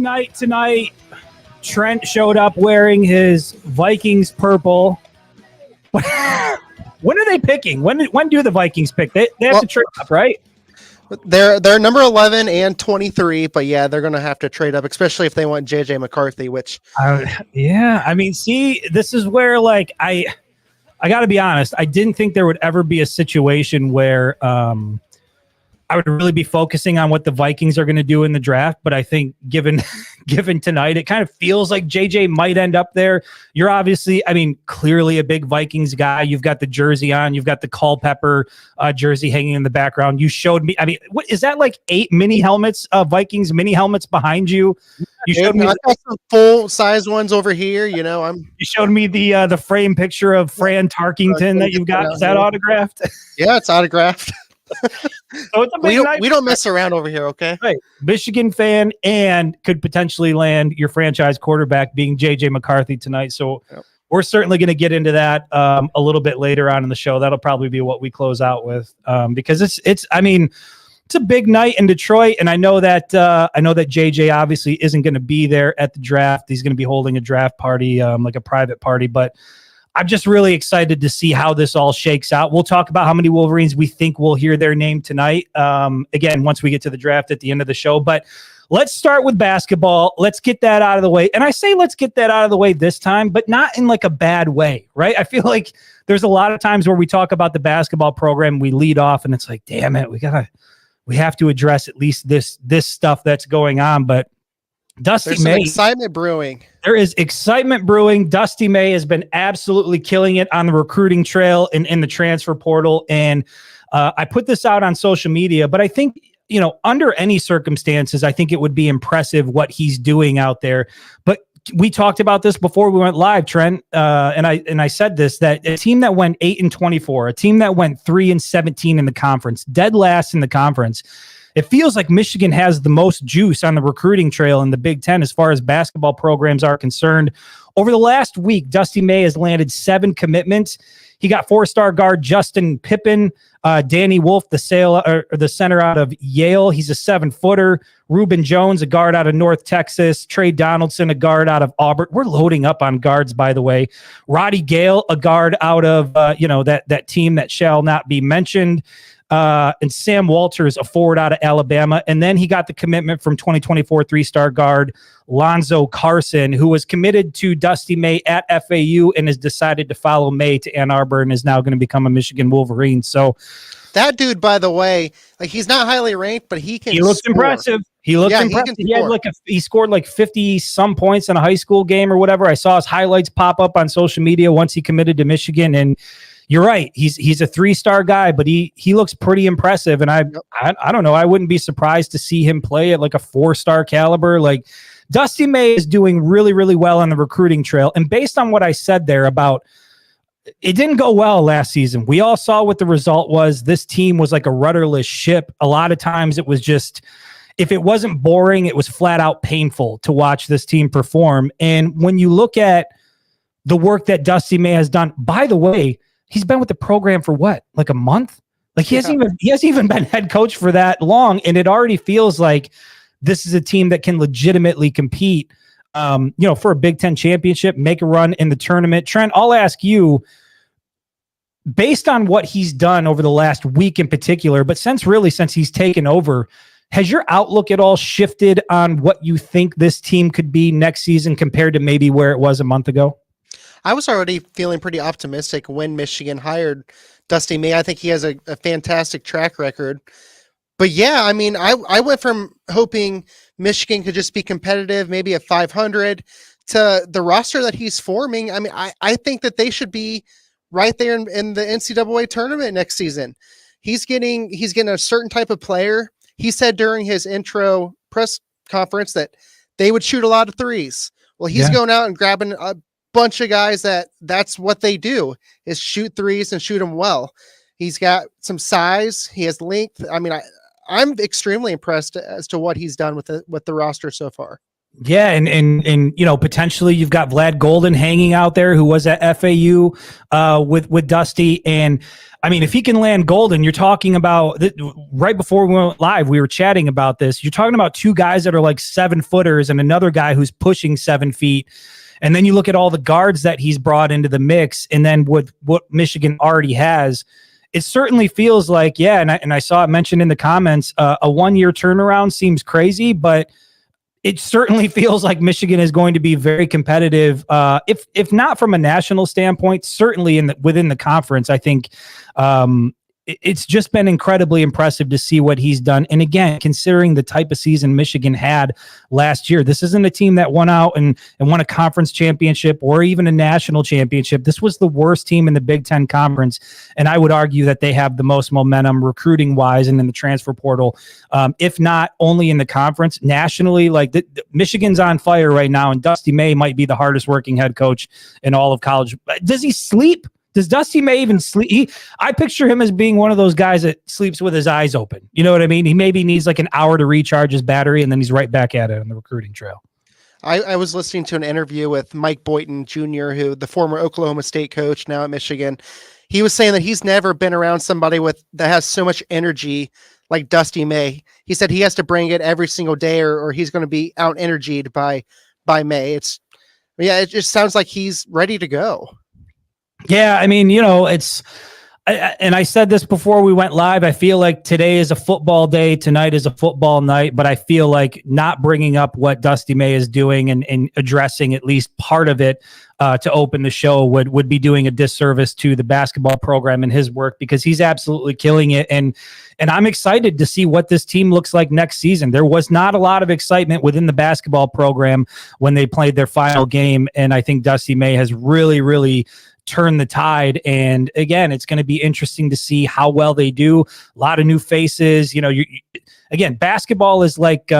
night tonight. Trent showed up wearing his Vikings purple. When are they picking? When do the Vikings pick? They have to trade up, right? They're number 11 and 23, but yeah, they're going to have to trade up, especially if they want JJ McCarthy, which yeah, I mean, see, this is where like I got to be honest, I didn't think there would ever be a situation where I would really be focusing on what the Vikings are going to do in the draft, but I think given tonight, it kind of feels like JJ might end up there. You're obviously, I mean, clearly a big Vikings guy. You've got the jersey on. You've got the Culpepper jersey hanging in the background. You showed me, I mean, what is that, like 8 mini helmets, Vikings mini helmets behind you? You showed me some full-size ones over here. You know, You showed me the frame picture of Fran Tarkington that you've got. Is that autographed? Yeah, it's autographed. So it's a big night. We don't mess around over here, okay? Right. Michigan fan and could potentially land your franchise quarterback being JJ McCarthy tonight. So we're certainly going to get into that a little bit later on in the show. That'll probably be what we close out with because it's I mean, it's a big night in Detroit, and I know that JJ obviously isn't going to be there at the draft. He's going to be holding a draft party, like a private party, but I'm just really excited to see how this all shakes out. We'll talk about how many Wolverines we think will hear their name tonight. Again, once we get to the draft at the end of the show, but let's start with basketball. Let's get that out of the way. And I say, let's get that out of the way this time, but not in like a bad way, right? I feel like there's a lot of times where we talk about the basketball program, we lead off and it's like, damn it, we have to address at least this stuff that's going on. But Dusty May, excitement brewing. There is excitement brewing. Dusty May has been absolutely killing it on the recruiting trail and in the transfer portal. And I put this out on social media, but I think, you know, under any circumstances, I think it would be impressive what he's doing out there. But we talked about this before we went live, Trent, and I said this, that a team that went 8-24, a team that went 3-17 in the conference, dead last in the conference. It feels like Michigan has the most juice on the recruiting trail in the Big Ten as far as basketball programs are concerned. Over the last week, Dusty May has landed 7 commitments. He got 4-star guard Justin Pippen, Danny Wolf, the center out of Yale. He's a 7-footer. Reuben Jones, a guard out of North Texas. Trey Donaldson, a guard out of Auburn. We're loading up on guards, by the way. Roddy Gale, a guard out of that team that shall not be mentioned. And Sam Walters, a forward out of Alabama. And then he got the commitment from 2024 3-star guard Lonzo Carson, who was committed to Dusty May at FAU and has decided to follow May to Ann Arbor and is now going to become a Michigan Wolverine. So that dude, by the way, like he's not highly ranked, but he looks score. Impressive. He looks impressive. He scored like 50 some points in a high school game or whatever. I saw his highlights pop up on social media once he committed to Michigan, and you're right. He's a 3-star guy, but he looks pretty impressive. And I don't know. I wouldn't be surprised to see him play at like a 4-star caliber. Like Dusty May is doing really, really well on the recruiting trail. And based on what I said there about it didn't go well last season. We all saw what the result was. This team was like a rudderless ship. A lot of times it was just, if it wasn't boring, it was flat out painful to watch this team perform. And when you look at the work that Dusty May has done, by the way, he's been with the program for what, like a month? Like he hasn't even been head coach for that long. And it already feels like this is a team that can legitimately compete, for a Big Ten championship, make a run in the tournament. Trent, I'll ask you, based on what he's done over the last week in particular, but since he's taken over, has your outlook at all shifted on what you think this team could be next season compared to maybe where it was a month ago? I was already feeling pretty optimistic when Michigan hired Dusty May. I think he has a fantastic track record. But yeah, I mean, I went from hoping Michigan could just be competitive, maybe at 500, to the roster that he's forming. I mean, I think that they should be right there in the NCAA tournament next season. He's getting a certain type of player. He said during his intro press conference that they would shoot a lot of threes. Well, he's going out and grabbing a bunch of guys that's what they do, is shoot threes and shoot them well. He's got some size. He has length. I mean, I'm extremely impressed as to what he's done with the roster so far. Yeah, and potentially you've got Vlad Golden hanging out there, who was at FAU with Dusty. And I mean, if he can land Golden, you're talking about right before we went live, we were chatting about this. You're talking about two guys that are like 7-footers and another guy who's pushing 7 feet. And then you look at all the guards that he's brought into the mix, and then with what Michigan already has, it certainly feels like, yeah. And I saw it mentioned in the comments, a 1-year turnaround seems crazy, but it certainly feels like Michigan is going to be very competitive. If not from a national standpoint, certainly within the conference. I think it's just been incredibly impressive to see what he's done. And again, considering the type of season Michigan had last year, this isn't a team that went out and won a conference championship or even a national championship. This was the worst team in the Big Ten Conference. And I would argue that they have the most momentum recruiting wise and in the transfer portal. If not only in the conference, nationally, like Michigan's on fire right now. And Dusty May might be the hardest working head coach in all of college. Does he sleep? Does Dusty May even sleep? I picture him as being one of those guys that sleeps with his eyes open. You know what I mean? He maybe needs like an hour to recharge his battery, and then he's right back at it on the recruiting trail. I was listening to an interview with Mike Boynton Jr., who the former Oklahoma State coach, now at Michigan. He was saying that he's never been around somebody that has so much energy like Dusty May. He said he has to bring it every single day, or he's going to be out energied by May. It just sounds like he's ready to go. Yeah, I mean, and I said this before we went live, I feel like today is a football day, tonight is a football night, but I feel like not bringing up what Dusty May is doing and addressing at least part of it to open the show would be doing a disservice to the basketball program and his work, because he's absolutely killing it. And I'm excited to see what this team looks like next season. There was not a lot of excitement within the basketball program when they played their final game, and I think Dusty May has really, really turn the tide. And again, it's going to be interesting to see how well they do. A lot of new faces. Again, basketball is like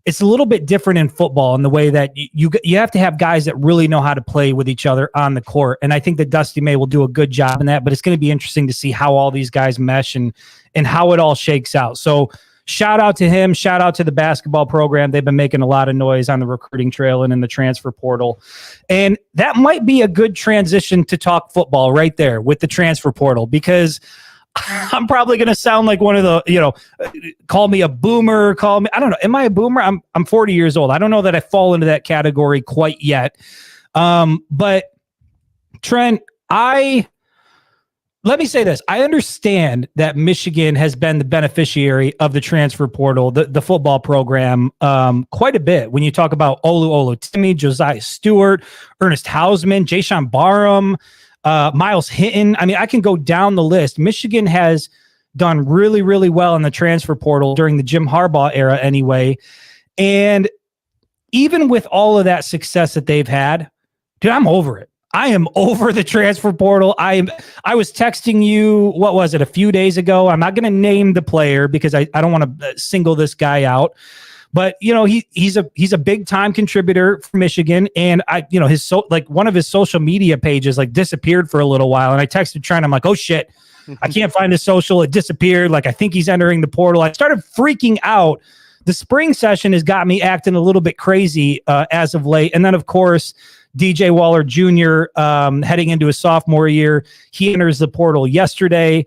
it's a little bit different in football in the way that you have to have guys that really know how to play with each other on the court. And I think that Dusty May will do a good job in that, but it's going to be interesting to see how all these guys mesh and how it all shakes out. So shout out to him. Shout out to the basketball program. They've been making a lot of noise on the recruiting trail and in the transfer portal. And that might be a good transition to talk football right there with the transfer portal, because I'm probably going to sound like one of the, call me a boomer, I don't know. Am I a boomer? I'm 40 years old. I don't know that I fall into that category quite yet. But Trent, let me say this. I understand that Michigan has been the beneficiary of the transfer portal, the football program, quite a bit. When you talk about Olu Olutimi, Josiah Stewart, Ernest Hausman, Jayshawn Barham, Miles Hinton. I mean, I can go down the list. Michigan has done really, really well in the transfer portal during the Jim Harbaugh era anyway. And even with all of that success that they've had, dude, I'm over it. I am over the transfer portal. I was texting you, what was it, a few days ago? I'm not going to name the player because I don't want to single this guy out. But he's a big time contributor for Michigan, and one of his social media pages like disappeared for a little while, and I texted Trent. I'm like, oh shit, I can't find his social. It disappeared. Like I think he's entering the portal. I started freaking out. The spring session has got me acting a little bit crazy as of late, and then of course DJ Waller Jr. Heading into his sophomore year, he enters the portal yesterday.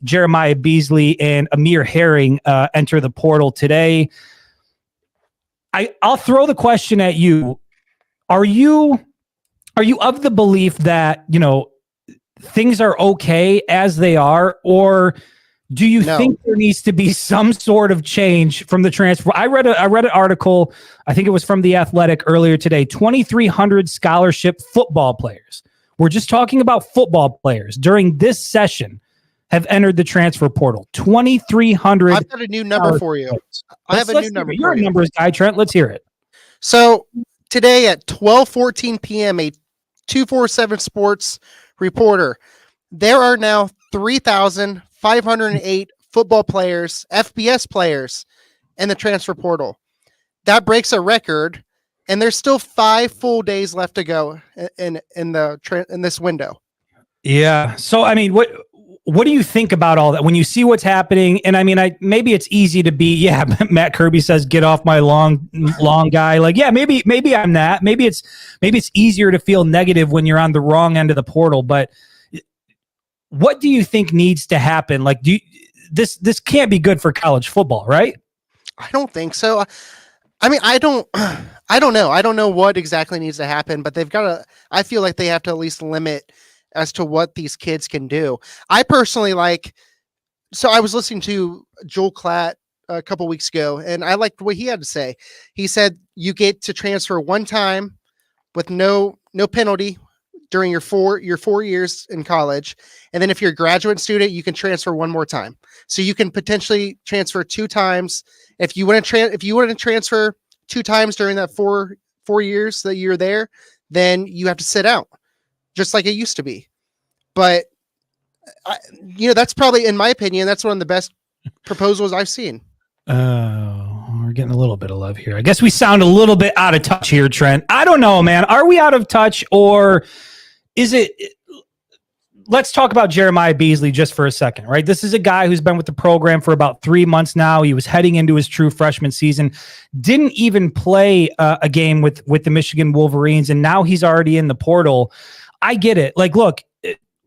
Jeremiah Beasley and Amir Herring enter the portal today. I'll throw the question at you. Are you of the belief that, things are okay as they are, or do you think there needs to be some sort of change from the transfer? I read an article, I think it was from The Athletic earlier today, 2,300 scholarship football players. We're just talking about football players during this session have entered the transfer portal. 2,300. I've got a new number for you. I have a new number. You're a numbers guy, Trent. Let's hear it. So today at 12:14 p.m., a 247 Sports reporter, there are now 3,508 football players, FBS players, in the transfer portal. That breaks a record, and there's still 5 full days left to go in this window. Yeah. So I mean, what do you think about all that when you see what's happening? And I mean, maybe it's easy to be, yeah, Matt Kirby says, get off my long guy. Like, yeah, maybe I'm that. Maybe it's easier to feel negative when you're on the wrong end of the portal. But what do you think needs to happen? Like, this can't be good for college football, right? I don't think so. I mean, I don't know. I don't know what exactly needs to happen, but I feel like they have to at least limit as to what these kids can do. I personally so I was listening to Joel Klatt a couple weeks ago, and I liked what he had to say. He said you get to transfer one time with no penalty during your 4 years in college, and then if you're a graduate student, you can transfer one more time. So you can potentially transfer 2 times. If you want to transfer 2 times during that 4 years that you're there, then you have to sit out, just like it used to be. But that's probably, in my opinion, that's one of the best proposals I've seen. Oh, we're getting a little bit of love here. I guess we sound a little bit out of touch here, Trent. I don't know, man. Are we out of touch, or is it? Let's talk about Jeremiah Beasley just for a second, right? This is a guy who's been with the program for about 3 months now. He was heading into his true freshman season, didn't even play a game with the Michigan Wolverines, and now he's already in the portal. I get it. Like, look,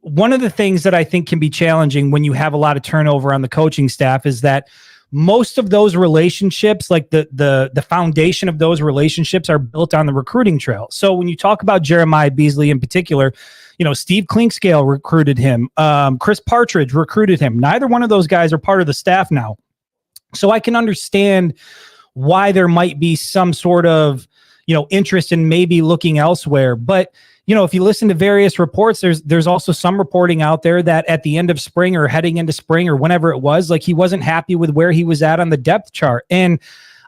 one of the things that I think can be challenging when you have a lot of turnover on the coaching staff is that most of those relationships, like the foundation of those relationships, are built on the recruiting trail. So when you talk about Jeremiah Beasley in particular, Steve Klinkscale recruited him. Chris Partridge recruited him. Neither one of those guys are part of the staff now. So I can understand why there might be some sort of, interest in maybe looking elsewhere. But if you listen to various reports, there's also some reporting out there that at the end of spring or heading into spring or whenever it was, like, he wasn't happy with where he was at on the depth chart. And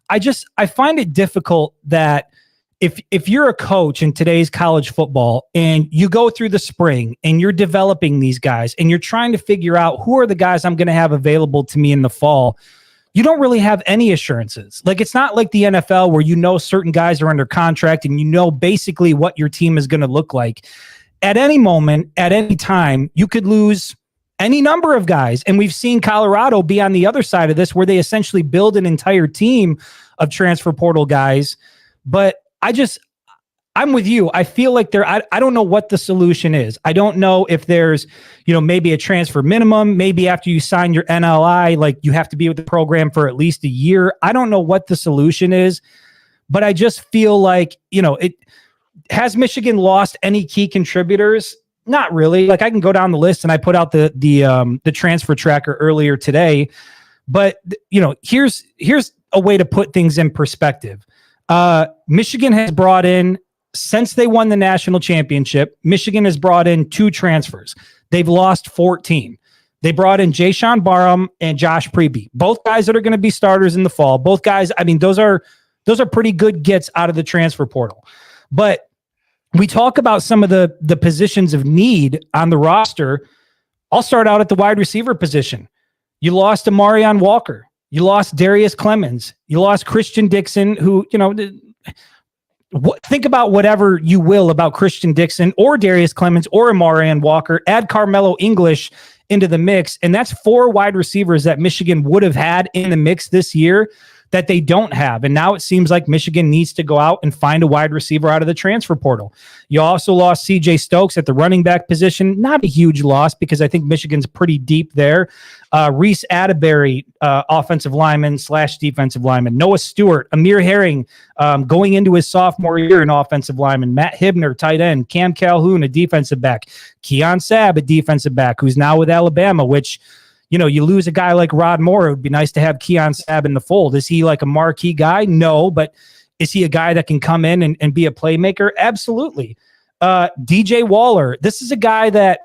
I find it difficult that if you're a coach in today's college football and you go through the spring and you're developing these guys and you're trying to figure out who are the guys I'm going to have available to me in the fall, you don't really have any assurances. Like, it's not like the NFL where certain guys are under contract and basically what your team is going to look like. At any moment, at any time, you could lose any number of guys. And we've seen Colorado be on the other side of this, where they essentially build an entire team of transfer portal guys. But I'm with you. I feel like I don't know what the solution is. I don't know if there's, maybe a transfer minimum. Maybe after you sign your NLI, like, you have to be with the program for at least a year. I don't know what the solution is, but I just feel like, has Michigan lost any key contributors? Not really. Like, I can go down the list, and I put out the transfer tracker earlier today, but here's a way to put things in perspective. Michigan has brought in, since they won the national championship, Michigan has brought in 2 transfers. They've lost 14. They brought in Jayshawn Barham and Josh Preby, both guys that are going to be starters in the fall. Both guys, I mean, those are pretty good gets out of the transfer portal. But we talk about some of the positions of need on the roster. I'll start out at the wide receiver position. You lost Amarion Walker. You lost Darius Clemens. You lost Christian Dixon, who, think about whatever you will about Christian Dixon or Darius Clemens or Amarion Walker. Add Carmelo English into the mix, and that's 4 wide receivers that Michigan would have had in the mix this year that they don't have. And now it seems like Michigan needs to go out and find a wide receiver out of the transfer portal. You also lost CJ Stokes at the running back position. Not a huge loss, because I think Michigan's pretty deep there. Reese Atterbury, offensive lineman / defensive lineman. Noah Stewart, Amir Herring, going into his sophomore year, an offensive lineman. Matt Hibner, tight end. Cam Calhoun, a defensive back. Keon Sabb, a defensive back, who's now with Alabama, which, you lose a guy like Rod Moore. It would be nice to have Keon Sabb in the fold. Is he like a marquee guy? No, but is he a guy that can come in and be a playmaker? Absolutely. DJ Waller. This is a guy that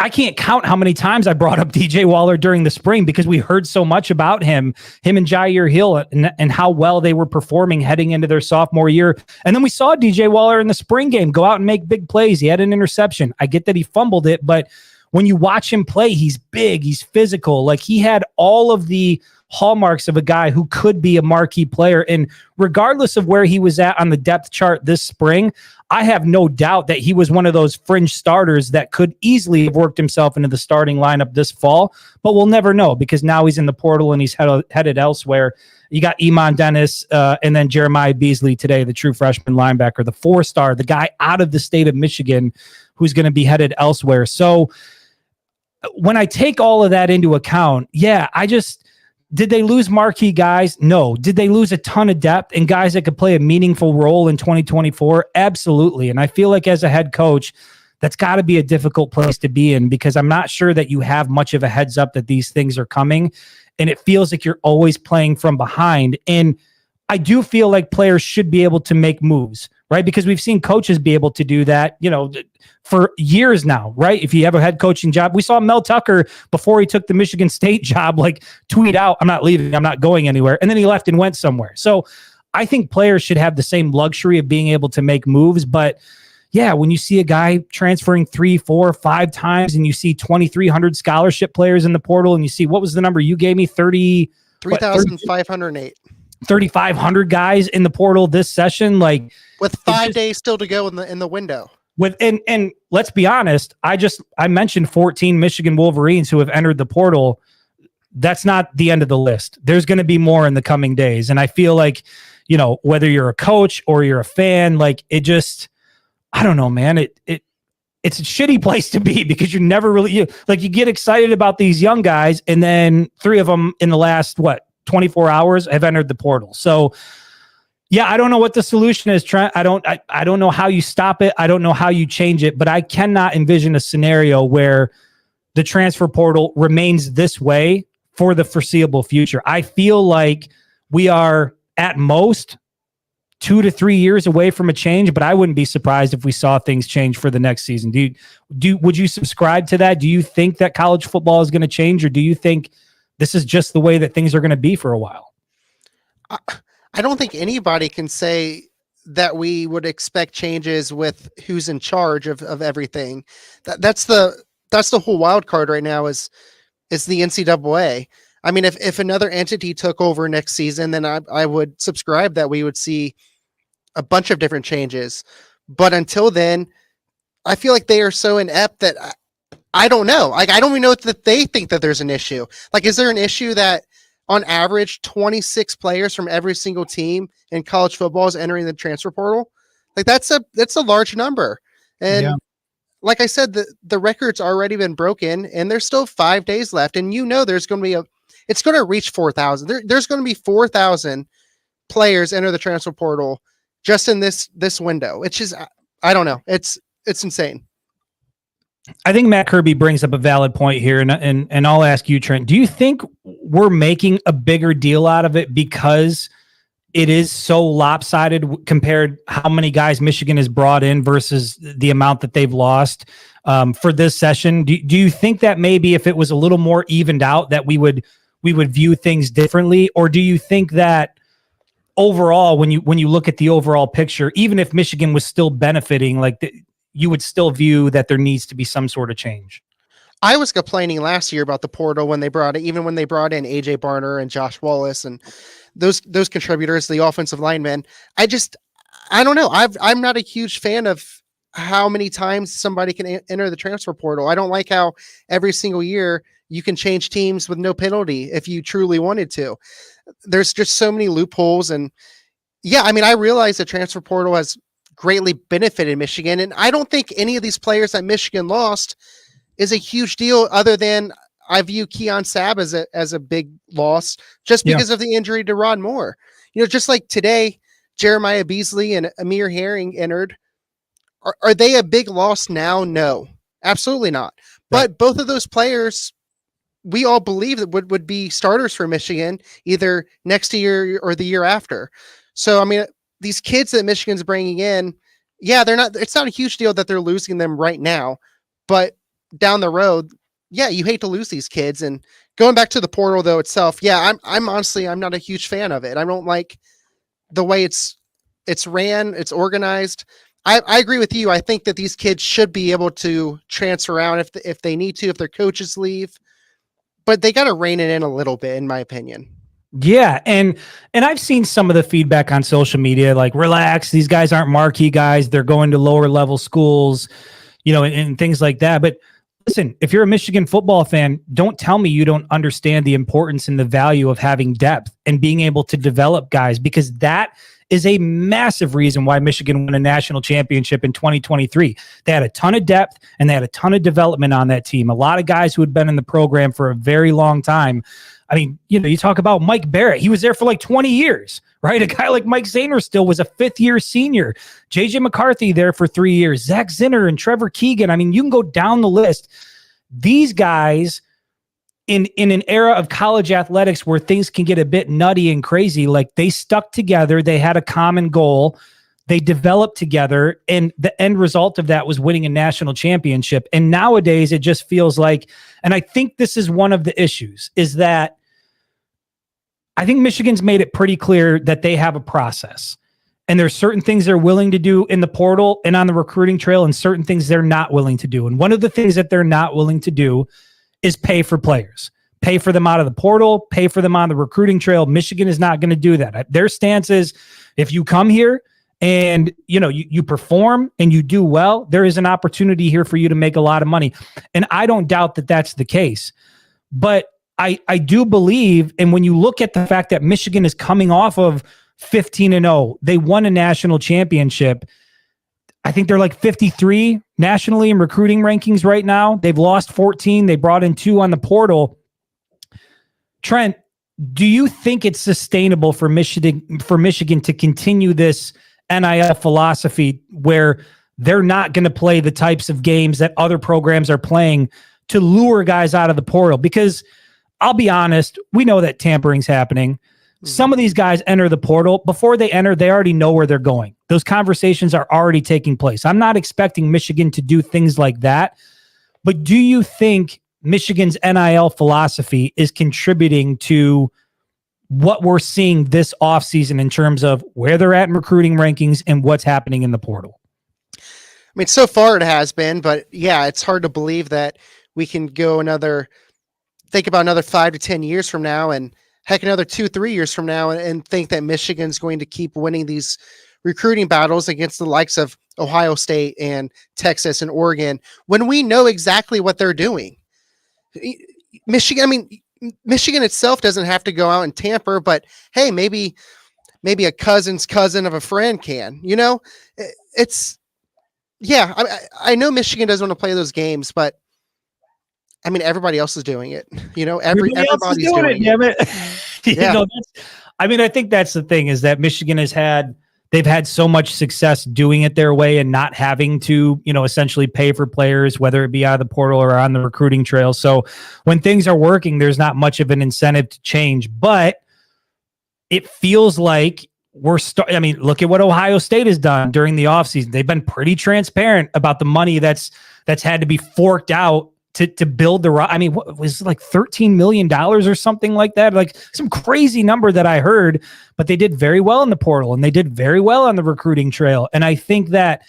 I can't count how many times I brought up DJ Waller during the spring, because we heard so much about him and Jair Hill and how well they were performing heading into their sophomore year. And then we saw DJ Waller in the spring game go out and make big plays. He had an interception. I get that he fumbled it, but when you watch him play, he's big, he's physical. Like, he had all of the hallmarks of a guy who could be a marquee player. And regardless of where he was at on the depth chart this spring, I have no doubt that he was one of those fringe starters that could easily have worked himself into the starting lineup this fall, but we'll never know because now he's in the portal and he's headed elsewhere. You got Iman Dennis and then Jeremiah Beasley today, the true freshman linebacker, the 4-star, the guy out of the state of Michigan who's going to be headed elsewhere. So when I take all of that into account, did they lose marquee guys? No. Did they lose a ton of depth and guys that could play a meaningful role in 2024? Absolutely. And I feel like as a head coach, that's got to be a difficult place to be in because I'm not sure that you have much of a heads up that these things are coming. And it feels like you're always playing from behind. And I do feel like players should be able to make moves, right? Because we've seen coaches be able to do that, for years now, right? If you have a head coaching job, we saw Mel Tucker before he took the Michigan State job, tweet out, "I'm not leaving, I'm not going anywhere." And then he left and went somewhere. So I think players should have the same luxury of being able to make moves. But yeah, when you see a guy transferring 3, 4, 5 times and you see 2,300 scholarship players in the portal and you see, what was the number you gave me? 3,508. 3,500 guys in the portal this session, with 5 days still to go in the window. And let's be honest, I mentioned 14 Michigan Wolverines who have entered the portal. That's not the end of the list. There's going to be more in the coming days. And I feel like, whether you're a coach or you're a fan, I don't know, man, it's a shitty place to be because you never really, you get excited about these young guys. And then 3 of them in the last, 24 hours have entered the portal. So yeah, I don't know what the solution is, Trent. I don't know how you stop it. I don't know how you change it, but I cannot envision a scenario where the transfer portal remains this way for the foreseeable future. I feel like we are at most 2 to 3 years away from a change, but I wouldn't be surprised if we saw things change for the next season. Would you subscribe to that? Do you think that college football is going to change, or do you think this is just the way that things are going to be for a while? I don't think anybody can say that we would expect changes with who's in charge of everything. That's the whole wild card right now is the NCAA. I mean, if another entity took over next season, then I would subscribe that we would see a bunch of different changes. But until then, I feel like they are so inept that I don't know. I don't even know that they think that there's an issue. Is there an issue that on average 26 players from every single team in college football is entering the transfer portal? That's a large number. And like I said, the record's already been broken and there's still 5 days left. And there's going to be it's going to reach 4,000. There's going to be 4,000 players enter the transfer portal just in this window. It's just, I don't know. It's insane. I think Matt Kirby brings up a valid point here, and I'll ask you, Trent, do you think we're making a bigger deal out of it because it is so lopsided compared how many guys Michigan has brought in versus the amount that they've lost for this session? Do you think that maybe if it was a little more evened out that we would view things differently? Or do you think that overall, when you look at the overall picture, even if Michigan was still benefiting, you would still view that there needs to be some sort of change? I was complaining last year about the portal when they brought in AJ Barner and Josh Wallace and those contributors, the offensive linemen. I don't know. I'm not a huge fan of how many times somebody can enter the transfer portal. I don't like how every single year you can change teams with no penalty if you truly wanted to. There's just so many loopholes. And yeah, I mean, I realize the transfer portal has greatly benefited Michigan. And I don't think any of these players that Michigan lost is a huge deal, other than I view Keon Sabb as a big loss just because of the injury to Rod Moore. Just like today, Jeremiah Beasley and Amir Herring entered. Are they a big loss now? No, absolutely not. Right. But both of those players, we all believe that would be starters for Michigan either next year or the year after. So, I mean, these kids that Michigan's bringing in, it's not a huge deal that they're losing them right now, but down the road, you hate to lose these kids. And going back to the portal though itself, I'm honestly, I'm not a huge fan of it. I don't like the way it's ran, it's organized. I agree with you. I think that these kids should be able to transfer around if they need to, if their coaches leave, but they got to rein it in a little bit, in my opinion. Yeah, and I've seen some of the feedback on social media, like, relax, these guys aren't marquee guys, they're going to lower level schools, and things like that. But listen, if you're a Michigan football fan, don't tell me you don't understand the importance and the value of having depth and being able to develop guys, because that is a massive reason why Michigan won a national championship in 2023. They had a ton of depth and they had a ton of development on that team. A lot of guys who had been in the program for a very long time. I mean, you talk about Mike Barrett. He was there for like 20 years, right? A guy like Mike Zaner still was a fifth-year senior. J.J. McCarthy there for 3 years. Zach Zinner and Trevor Keegan. I mean, you can go down the list. These guys in an era of college athletics where things can get a bit nutty and crazy, like, they stuck together. They had a common goal. They developed together, and the end result of that was winning a national championship. And nowadays it just feels like, and I think this is one of the issues, is that I think Michigan's made it pretty clear that they have a process, and there's certain things they're willing to do in the portal and on the recruiting trail, and certain things they're not willing to do. And one of the things that they're not willing to do is pay for players, pay for them out of the portal, pay for them on the recruiting trail. Michigan is not going to do that. Their stance is, if you come here and you perform and you do well, there is an opportunity here for you to make a lot of money. And I don't doubt that that's the case, but I do believe, and when you look at the fact that Michigan is coming off of 15-0, they won a national championship. I think they're like 53 nationally in recruiting rankings right now. They've lost 14. They brought in 2 on the portal. Trent, do you think it's sustainable for Michigan to continue this NIL philosophy where they're not going to play the types of games that other programs are playing to lure guys out of the portal? Because I'll be honest, we know that tampering's happening. Some of these guys enter the portal. Before they enter, they already know where they're going. Those conversations are already taking place. I'm not expecting Michigan to do things like that. But do you think Michigan's NIL philosophy is contributing to what we're seeing this offseason in terms of where they're at in recruiting rankings and what's happening in the portal? I mean, so far it has been, but yeah, it's hard to believe that we can go think about another 5 to 10 years from now, and heck, another 2-3 years from now, and think that Michigan's going to keep winning these recruiting battles against the likes of Ohio State and Texas and Oregon when we know exactly what they're doing. Michigan itself doesn't have to go out and tamper, but hey, maybe a cousin's cousin of a friend can. I know Michigan doesn't want to play those games, but I mean, everybody else is doing it. Everybody's doing it. Damn it. Yeah. I think that's the thing, is that Michigan they've had so much success doing it their way and not having to, essentially pay for players, whether it be out of the portal or on the recruiting trail. So when things are working, there's not much of an incentive to change, but it feels like look at what Ohio State has done during the offseason. They've been pretty transparent about the money that's had to be forked out to build what was it, like $13 million or something like that? Like some crazy number that I heard, but they did very well in the portal and they did very well on the recruiting trail. And I think that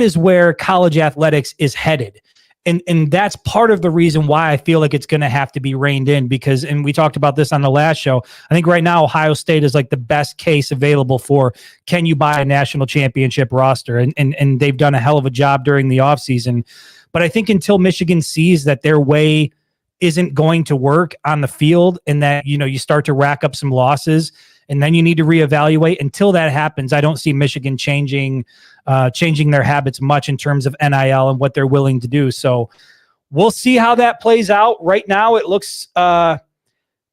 is where college athletics is headed. And that's part of the reason why I feel like it's going to have to be reined in, because, and we talked about this on the last show, I think right now Ohio State is like the best case available for, can you buy a national championship roster? And they've done a hell of a job during the offseason. But I think until Michigan sees that their way isn't going to work on the field, and that, you start to rack up some losses, and then you need to reevaluate. Until that happens, I don't see Michigan changing their habits much in terms of NIL and what they're willing to do. So we'll see how that plays out. Right now, it looks, I'll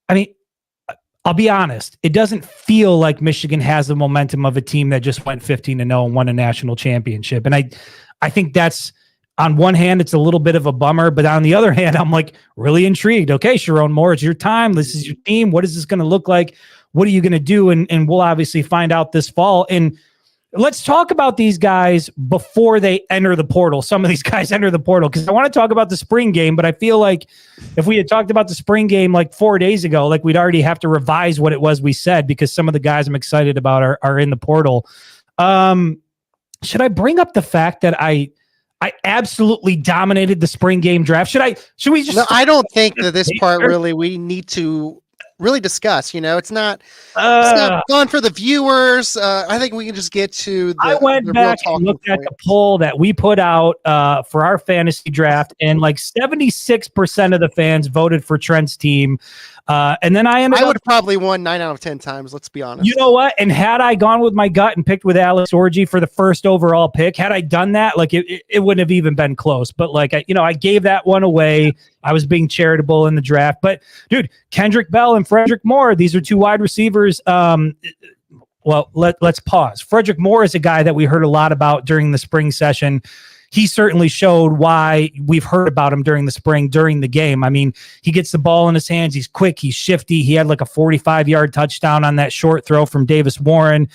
be honest, it doesn't feel like Michigan has the momentum of a team that just went 15-0 and won a national championship. And I think that's, on one hand, it's a little bit of a bummer, but on the other hand, I'm like really intrigued. Okay, Sharon Moore, it's your time. This is your team. What is this going to look like? What are you going to do? And we'll obviously find out this fall. And let's talk about these guys before they enter the portal. Some of these guys enter the portal, because I want to talk about the spring game, but I feel like if we had talked about the spring game like 4 days ago, like we'd already have to revise what it was we said, because some of the guys I'm excited about are in the portal. Should I bring up the fact that I absolutely dominated the spring game draft? Should we just? No, I don't think that this part really we need to really discuss. It's not Uh, fun for the viewers. I think we can just get to I went the real back and talking looked at point. the poll that we put out for our fantasy draft, and like 76% of the fans voted for Trent's team. And then I would have probably won 9 out of 10 times. Let's be honest. You know what? And had I gone with my gut and picked with Alex Orji for the first overall pick, had I done that, like it wouldn't have even been close. But like I gave that one away. I was being charitable in the draft. But dude, Kendrick Bell and Frederick Moore, these are two wide receivers. Well, let's pause. Frederick Moore is a guy that we heard a lot about during the spring session. He certainly showed why we've heard about him during the spring, during the game. I mean, he gets the ball in his hands. He's quick. He's shifty. He had like a 45-yard touchdown on that short throw from Davis Warren.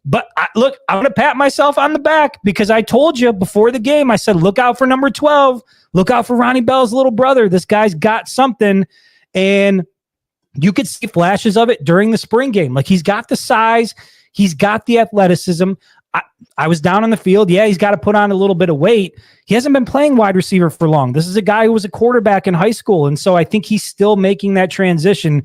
But look, I'm going to pat myself on the back because I told you before the game, I said, look out for number 12. Look out for Ronnie Bell's little brother. This guy's got something. And you could see flashes of it during the spring game. Like he's got the size. He's got the athleticism. I was down on the field. Yeah, he's got to put on a little bit of weight. He hasn't been playing wide receiver for long. This is a guy who was a quarterback in high school. And so I think he's still making that transition.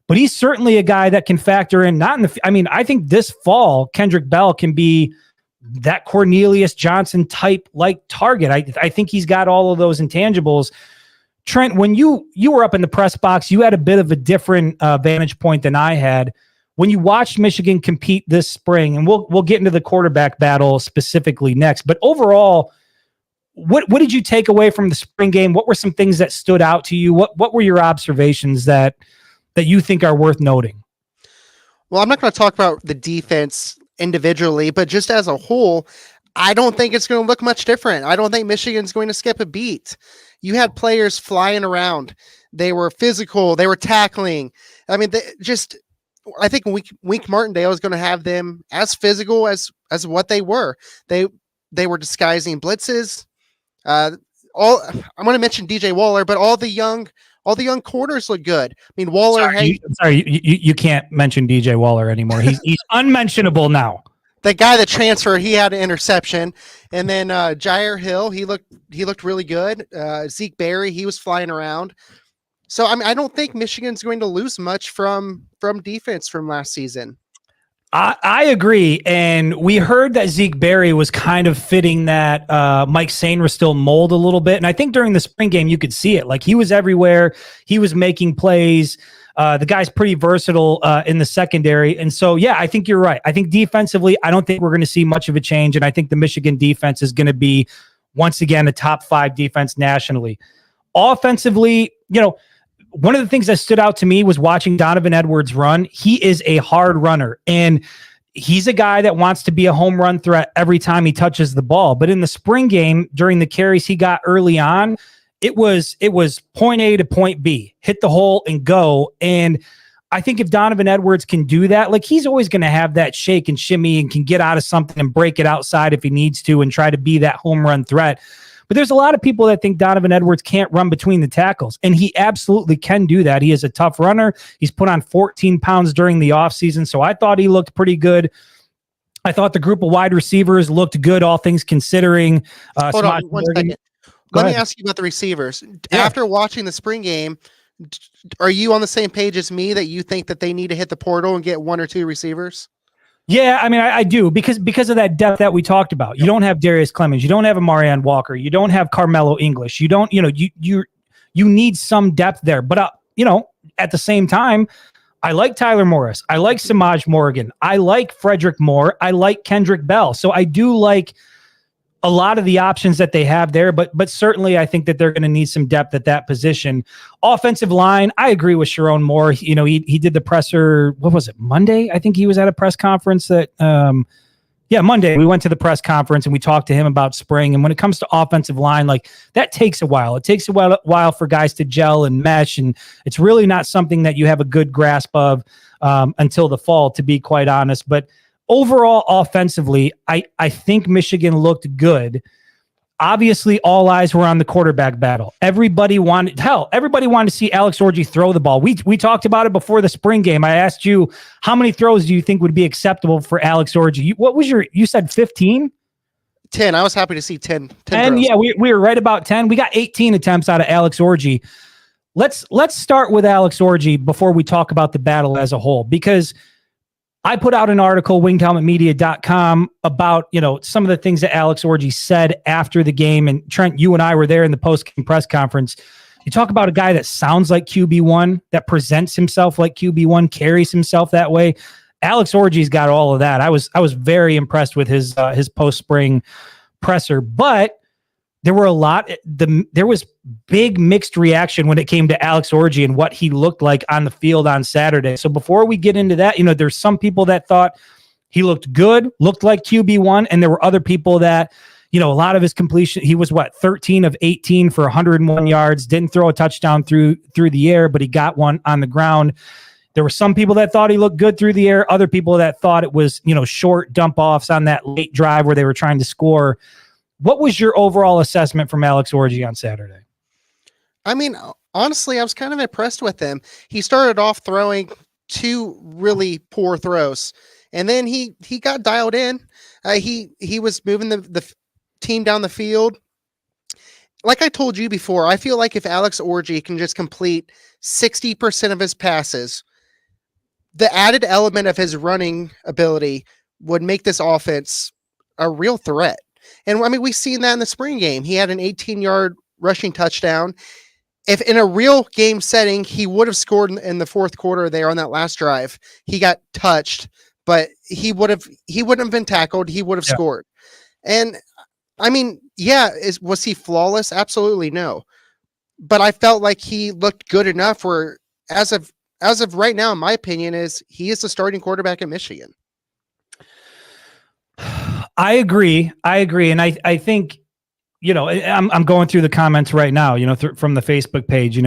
But he's certainly a guy that can factor in, I think this fall, Kendrick Bell can be that Cornelius Johnson type like target. I think he's got all of those intangibles. Trent, when you were up in the press box, you had a bit of a different vantage point than I had. When you watched Michigan compete this spring, and we'll get into the quarterback battle specifically next, but overall, what did you take away from the spring game? What were some things that stood out to you? What were your observations that you think are worth noting? Well, I'm not going to talk about the defense individually, but just as a whole, I don't think it's going to look much different. I don't think Michigan's going to skip a beat. You had players flying around. They were physical. They were tackling. I mean, I think Wink Martindale is going to have them as physical as what they were. They were disguising blitzes. I'm going to mention DJ Waller, but all the young corners look good. I mean, Waller. You can't mention DJ Waller anymore. He's unmentionable now. The guy that transferred, he had an interception, and then Jair Hill, he looked really good. Zeke Berry, he was flying around. So I don't think Michigan's going to lose much from defense from last season. I agree, and we heard that Zeke Berry was kind of fitting that Mike Sainristil mold a little bit, and I think during the spring game you could see it. Like he was everywhere, he was making plays. The guy's pretty versatile in the secondary, and so yeah, I think you're right. I think defensively, I don't think we're going to see much of a change, and I think the Michigan defense is going to be once again a top 5 defense nationally. Offensively, one of the things that stood out to me was watching Donovan Edwards run. He is a hard runner, and he's a guy that wants to be a home run threat every time he touches the ball. But in the spring game, during the carries he got early on, it was point A to point B, hit the hole and go. And I think if Donovan Edwards can do that, like he's always going to have that shake and shimmy and can get out of something and break it outside if he needs to and try to be that home run threat. But there's a lot of people that think Donovan Edwards can't run between the tackles, and he absolutely can do that. He is a tough runner. He's put on 14 pounds during the offseason, so I thought he looked pretty good. I thought the group of wide receivers looked good, all things considering. Hold on one second. Let me ask you about the receivers. Yeah. After watching the spring game, are you on the same page as me that you think that they need to hit the portal and get 1 or 2 receivers? Yeah, I mean, I do because of that depth that we talked about. You don't have Darius Clemens, you don't have a Marianne Walker, you don't have Carmelo English. You don't, you need some depth there. But at the same time, I like Tyler Morris, I like Samaj Morgan, I like Frederick Moore, I like Kendrick Bell. So I do like a lot of the options that they have there, but certainly I think that they're going to need some depth at that position. Offensive line, I agree with Sharon Moore. He did the presser, what was it, Monday? I think he was at a press conference that, Monday. We went to the press conference and we talked to him about spring. And when it comes to offensive line, like that takes a while. It takes a while for guys to gel and mesh, and it's really not something that you have a good grasp of until the fall, to be quite honest. But overall, offensively, I think Michigan looked good. Obviously, all eyes were on the quarterback battle. Everybody wanted to see Alex Orji throw the ball. We talked about it before the spring game. I asked you, how many throws do you think would be acceptable for Alex Orji? You said 15? 10. I was happy to see 10 and throws. Yeah, we were right about 10. We got 18 attempts out of Alex Orji. let's start with Alex Orji before we talk about the battle as a whole, because I put out an article, wingedhelmetmedia.com, about, some of the things that Alex Orji said after the game. And Trent, you and I were there in the post-game press conference. You talk about a guy that sounds like QB1, that presents himself like QB1, carries himself that way. Alex Orji's got all of that. I was very impressed with his post-spring presser, but there was big mixed reaction when it came to Alex Orji and what he looked like on the field on Saturday. So before we get into that, there's some people that thought he looked good, looked like QB1, and there were other people that, a lot of his completion, he was 13 of 18 for 101 yards, didn't throw a touchdown through the air, but he got one on the ground. There were some people that thought he looked good through the air, other people that thought it was, short dump offs on that late drive where they were trying to score. What was your overall assessment from Alex Orji on Saturday? I mean, honestly, I was kind of impressed with him. He started off throwing 2 really poor throws, and then he got dialed in. He was moving the team down the field. Like I told you before, I feel like if Alex Orji can just complete 60% of his passes, the added element of his running ability would make this offense a real threat. And I mean, we've seen that in the spring game. He had an 18-yard rushing touchdown. If in a real game setting, he would have scored in the fourth quarter there on that last drive. He got touched, but he wouldn't have been tackled. He would have scored. And I mean, was he flawless? Absolutely no. But I felt like he looked good enough where, as of right now, in my opinion, he is the starting quarterback at Michigan. I agree. And I think, I'm going through the comments right now, from the Facebook page,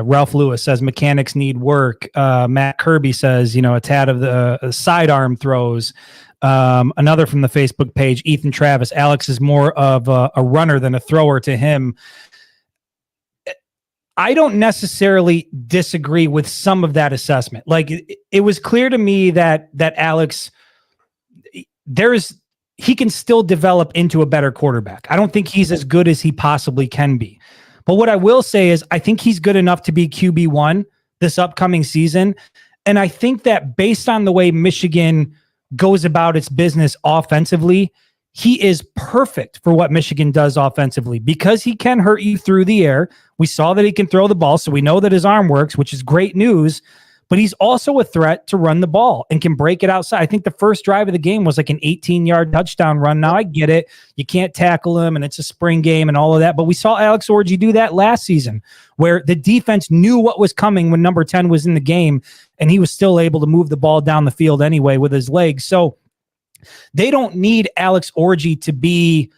Ralph Lewis says mechanics need work. Matt Kirby says, a tad of the sidearm throws. Another from the Facebook page, Ethan Travis, Alex is more of a runner than a thrower to him. I don't necessarily disagree with some of that assessment. Like it was clear to me that Alex, he can still develop into a better quarterback. I don't think he's as good as he possibly can be. But what I will say is I think he's good enough to be QB1 this upcoming season. And I think that based on the way Michigan goes about its business offensively, he is perfect for what Michigan does offensively because he can hurt you through the air. We saw that he can throw the ball, so we know that his arm works, which is great news. But he's also a threat to run the ball and can break it outside. I think the first drive of the game was like an 18-yard touchdown run. Now I get it. You can't tackle him and it's a spring game and all of that. But we saw Alex Orji do that last season where the defense knew what was coming when number 10 was in the game and he was still able to move the ball down the field anyway with his legs. So they don't need Alex Orji to be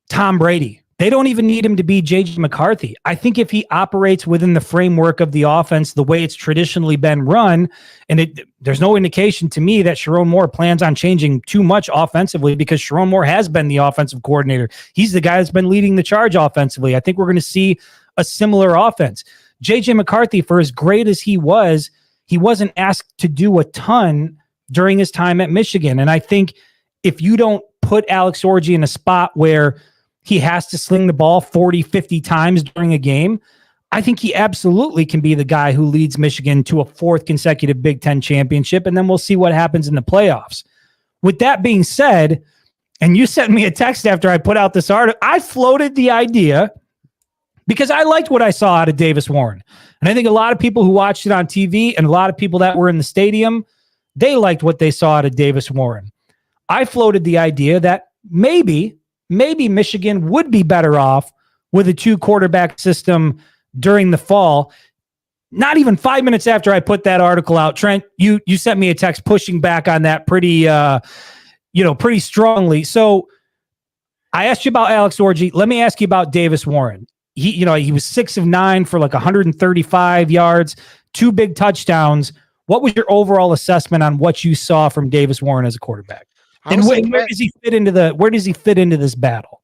Tom Brady. They don't even need him to be J.J. McCarthy. I think if he operates within the framework of the offense, the way it's traditionally been run, and there's no indication to me that Sherrone Moore plans on changing too much offensively because Sherrone Moore has been the offensive coordinator. He's the guy that's been leading the charge offensively. I think we're going to see a similar offense. J.J. McCarthy, for as great as he wasn't asked to do a ton during his time at Michigan. And I think if you don't put Alex Orji in a spot where he has to sling the ball 40, 50 times during a game, I think he absolutely can be the guy who leads Michigan to a 4th consecutive Big Ten championship, and then we'll see what happens in the playoffs. With that being said, and you sent me a text after I put out this article, I floated the idea because I liked what I saw out of Davis Warren. And I think a lot of people who watched it on TV and a lot of people that were in the stadium, they liked what they saw out of Davis Warren. I floated the idea that maybe Michigan would be better off with a 2-quarterback system during the fall. Not even 5 minutes after I put that article out, Trent, you sent me a text pushing back on that pretty strongly. So I asked you about Alex Orji. Let me ask you about Davis Warren. He was 6 of 9 for like 135 yards, 2 big touchdowns. What was your overall assessment on what you saw from Davis Warren as a quarterback? And where does he fit into this battle?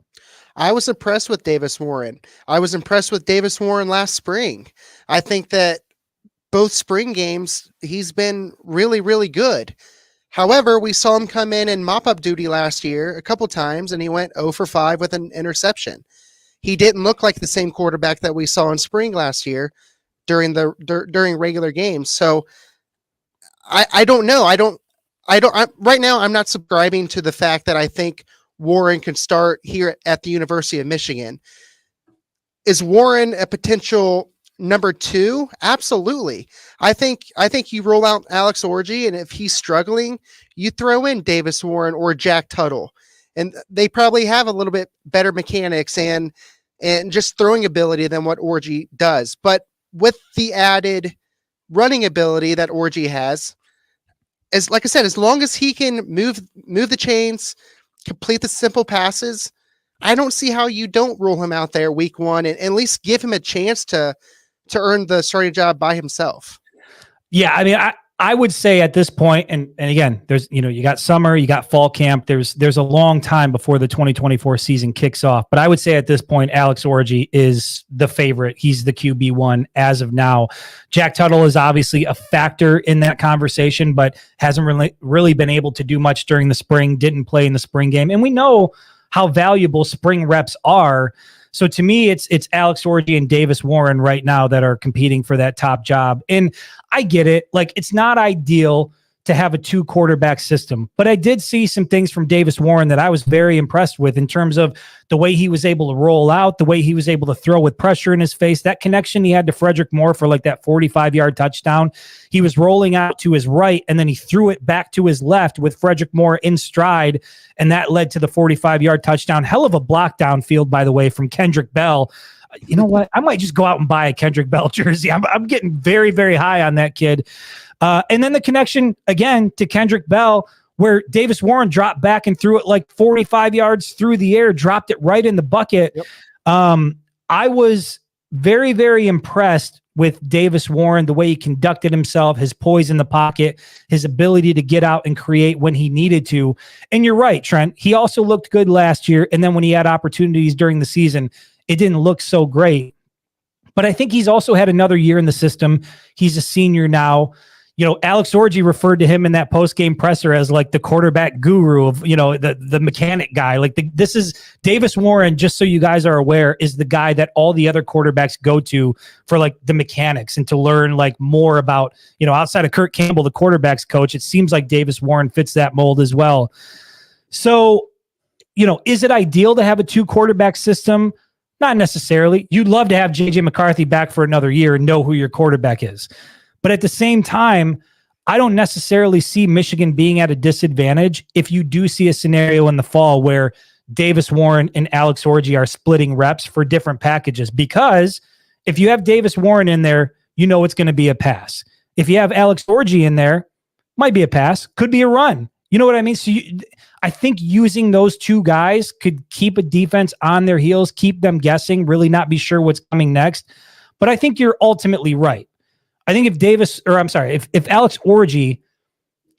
I was impressed with Davis Warren. I was impressed with Davis Warren last spring. I think that both spring games, he's been really, really good. However, we saw him come in and mop-up duty last year a couple times, and he went 0 for 5 with an interception. He didn't look like the same quarterback that we saw in spring last year, during during regular games. So I don't know. Right now, I'm not subscribing to the fact that I think Warren can start here at the University of Michigan. Is Warren a potential number 2? Absolutely. I think you roll out Alex Orji, and if he's struggling, you throw in Davis Warren or Jack Tuttle, and they probably have a little bit better mechanics and just throwing ability than what Orji does. But with the added running ability that Orji has, as like I said, as long as he can move the chains, complete the simple passes, I don't see how you don't roll him out there week 1 and at least give him a chance to earn the starting job by himself. Yeah, I mean, I would say at this point, and again, there's, you got summer, you got fall camp, there's a long time before the 2024 season kicks off. But I would say at this point, Alex Orji is the favorite. He's the QB1 as of now. Jack Tuttle is obviously a factor in that conversation, but hasn't really been able to do much during the spring, didn't play in the spring game. And we know how valuable spring reps are. So to me, it's Alex Orji and Davis Warren right now that are competing for that top job. And I get it. Like, it's not ideal to have a 2 quarterback system, but I did see some things from Davis Warren that I was very impressed with in terms of the way he was able to roll out, the way he was able to throw with pressure in his face, that connection he had to Frederick Moore for like that 45-yard touchdown. He was rolling out to his right, and then he threw it back to his left with Frederick Moore in stride, and that led to the 45-yard touchdown. Hell of a block downfield, by the way, from Kendrick Bell. You know what? I might just go out and buy a Kendrick Bell jersey. I'm getting very, very high on that kid. And then the connection, again, to Kendrick Bell, where Davis Warren dropped back and threw it like 45 yards through the air, dropped it right in the bucket. Yep. I was very, very impressed with Davis Warren, the way he conducted himself, his poise in the pocket, his ability to get out and create when he needed to. And you're right, Trent. He also looked good last year. And then when he had opportunities during the season, it didn't look so great. But I think he's also had another year in the system. He's a senior now. Alex Orji referred to him in that post-game presser as like the quarterback guru of, the mechanic guy. Like this is Davis Warren, just so you guys are aware, is the guy that all the other quarterbacks go to for like the mechanics and to learn like more about, outside of Kurt Campbell, the quarterback's coach. It seems like Davis Warren fits that mold as well. So, is it ideal to have a 2 quarterback system? Not necessarily. You'd love to have JJ McCarthy back for another year and know who your quarterback is. But at the same time, I don't necessarily see Michigan being at a disadvantage if you do see a scenario in the fall where Davis Warren and Alex Orji are splitting reps for different packages. Because if you have Davis Warren in there, it's going to be a pass. If you have Alex Orji in there, might be a pass, could be a run. You know what I mean? So I think using those 2 guys could keep a defense on their heels, keep them guessing, really not be sure what's coming next. But I think you're ultimately right. I think if Alex Orji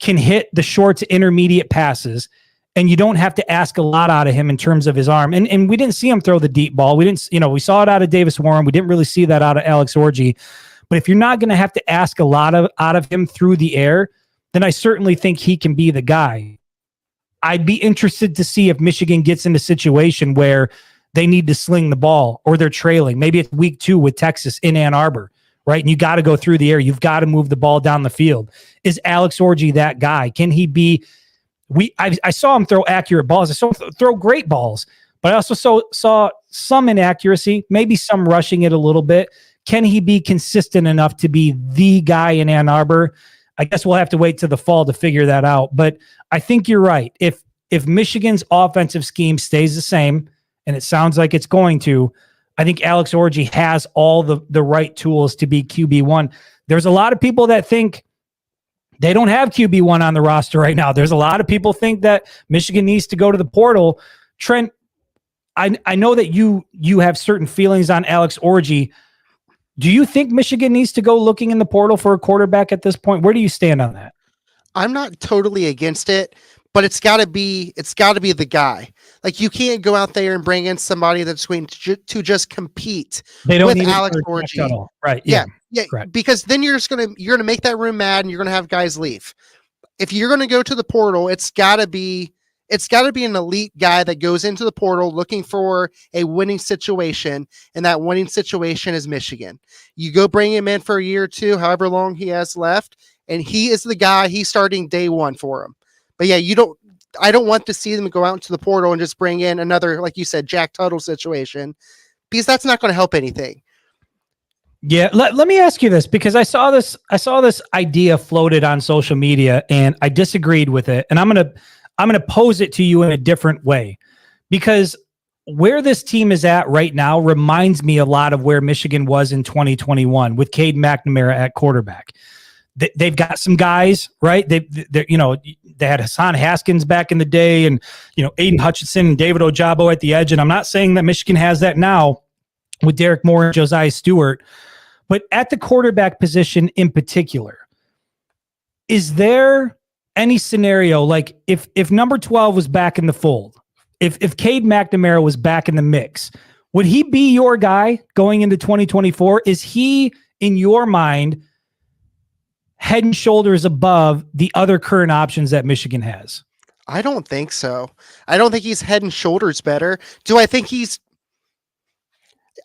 can hit the short to intermediate passes, and you don't have to ask a lot out of him in terms of his arm, and we didn't see him throw the deep ball. We didn't, we saw it out of Davis Warren. We didn't really see that out of Alex Orji. But if you're not going to have to ask a lot out of him through the air, then I certainly think he can be the guy. I'd be interested to see if Michigan gets in a situation where they need to sling the ball or they're trailing. Maybe it's week 2 with Texas in Ann Arbor. Right. And you got to go through the air. You've got to move the ball down the field. Is Alex Orji that guy? Can he be? I saw him throw accurate balls. I saw him throw great balls, but I also saw some inaccuracy, maybe some rushing it a little bit. Can he be consistent enough to be the guy in Ann Arbor? I guess we'll have to wait to the fall to figure that out. But I think you're right. If Michigan's offensive scheme stays the same, and it sounds like it's going to, I think Alex Orji has all the right tools to be QB1. There's a lot of people that think they don't have QB1 on the roster right now. There's a lot of people think that Michigan needs to go to the portal. Trent, I know that you have certain feelings on Alex Orji. Do you think Michigan needs to go looking in the portal for a quarterback at this point? Where do you stand on that? I'm not totally against it, but it's got to be the guy. Like, you can't go out there and bring in somebody that's going to just compete with Alex Orji. Right. Yeah. Correct. Because then you're going to make that room mad and you're going to have guys leave. If you're going to go to the portal, it's got to be It's got to be an elite guy that goes into the portal looking for a winning situation, and that winning situation is Michigan. You go bring him in for a year or two, however long he has left, and he is the guy. He's starting day one for him. But yeah, I don't want to see them go out into the portal and just bring in another, like you said, Jack Tuttle situation, because that's not going to help anything. Yeah, let me ask you this, because I saw this idea floated on social media and I disagreed with it, and I'm gonna pose it to you in a different way, because where this team is at right now reminds me a lot of where Michigan was in 2021 with Cade McNamara at quarterback. They've got some guys, right? They had Hassan Haskins back in the day, and Aiden Hutchinson and David Ojabo at the edge. And I'm not saying that Michigan has that now with Derek Moore and Josiah Stewart, but at the quarterback position in particular, is there any scenario like if number 12 was back in the fold, if Cade McNamara was back in the mix, would he be your guy going into 2024? Is he, in your mind, head and shoulders above the other current options that Michigan has? I don't think so. I don't think he's head and shoulders better. Do I think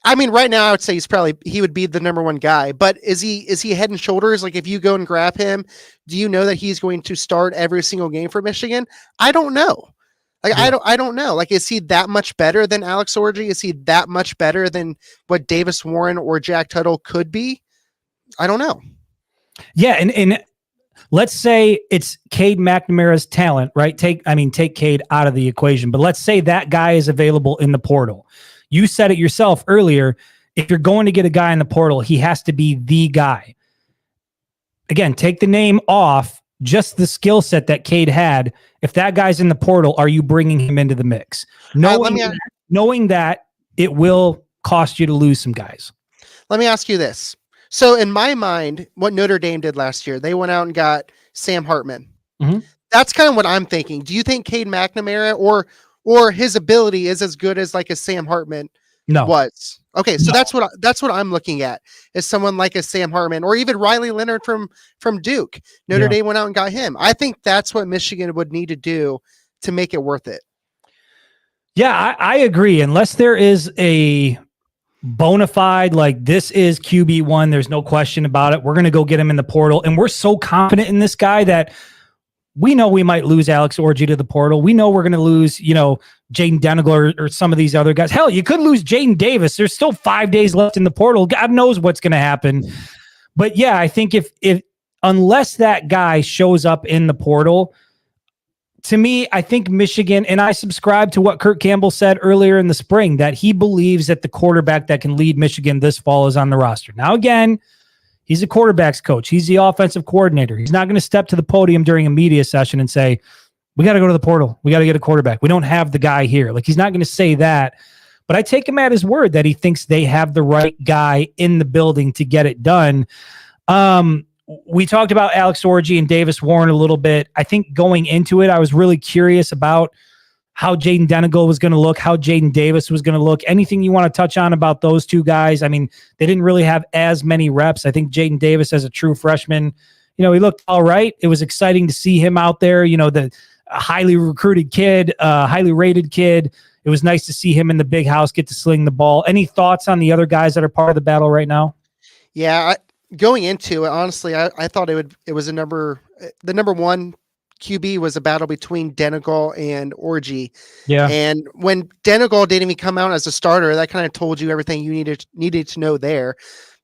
right now I would say he would be the number one guy, but is he head and shoulders? Like, if you go and grab him, do you know that he's going to start every single game for Michigan? I don't know. Like, yeah. I don't know. Like, is he that much better than Alex Orji? Is he that much better than what Davis Warren or Jack Tuttle could be? I don't know. Yeah. And let's say it's Cade McNamara's talent, right? Take Cade out of the equation, but let's say that guy is available in the portal. You said it yourself earlier. If you're going to get a guy in the portal, he has to be the guy. Again, take the name off, just the skill set that Cade had. If that guy's in the portal, are you bringing him into the mix? Knowing that it will cost you to lose some guys. Let me ask you this. So in my mind, what Notre Dame did last year, they went out and got Sam Hartman. Mm-hmm. That's kind of what I'm thinking. Do you think Cade McNamara or his ability is as good as like a Sam Hartman was? Okay, so that's what I'm looking at, is someone like a Sam Hartman or even Riley Leonard from Duke. Notre Dame went out and got him. I think that's what Michigan would need to do to make it worth it. Yeah, I agree. Unless there is a bona fide, like, this is QB1, there's no question about it, we're going to go get him in the portal. And we're so confident in this guy that we know we might lose Alex Orji to the portal. We know we're going to lose, Jaden Denigler or some of these other guys. Hell, you could lose Jaden Davis. There's still 5 days left in the portal. God knows what's going to happen. But yeah, I think if unless that guy shows up in the portal, to me, I think Michigan, and I subscribe to what Kurt Campbell said earlier in the spring, that he believes that the quarterback that can lead Michigan this fall is on the roster. Now, again, he's a quarterback's coach. He's the offensive coordinator. He's not going to step to the podium during a media session and say, we got to go to the portal. We got to get a quarterback. We don't have the guy here. Like, he's not going to say that. But I take him at his word that he thinks they have the right guy in the building to get it done. We talked about Alex Orji and Davis Warren a little bit. I think going into it, I was really curious about how Jaden Denigler was going to look, how Jaden Davis was going to look. Anything you want to touch on about those two guys? I mean, they didn't really have as many reps. I think Jaden Davis, as a true freshman, he looked all right. It was exciting to see him out there, the highly recruited kid, highly rated kid. It was nice to see him in the big house, get to sling the ball. Any thoughts on the other guys that are part of the battle right now? Yeah, going into it, honestly, I thought it was the number one QB was a battle between Denigler and Orji. Yeah. And when Denigler didn't even come out as a starter, that kind of told you everything you needed to know there.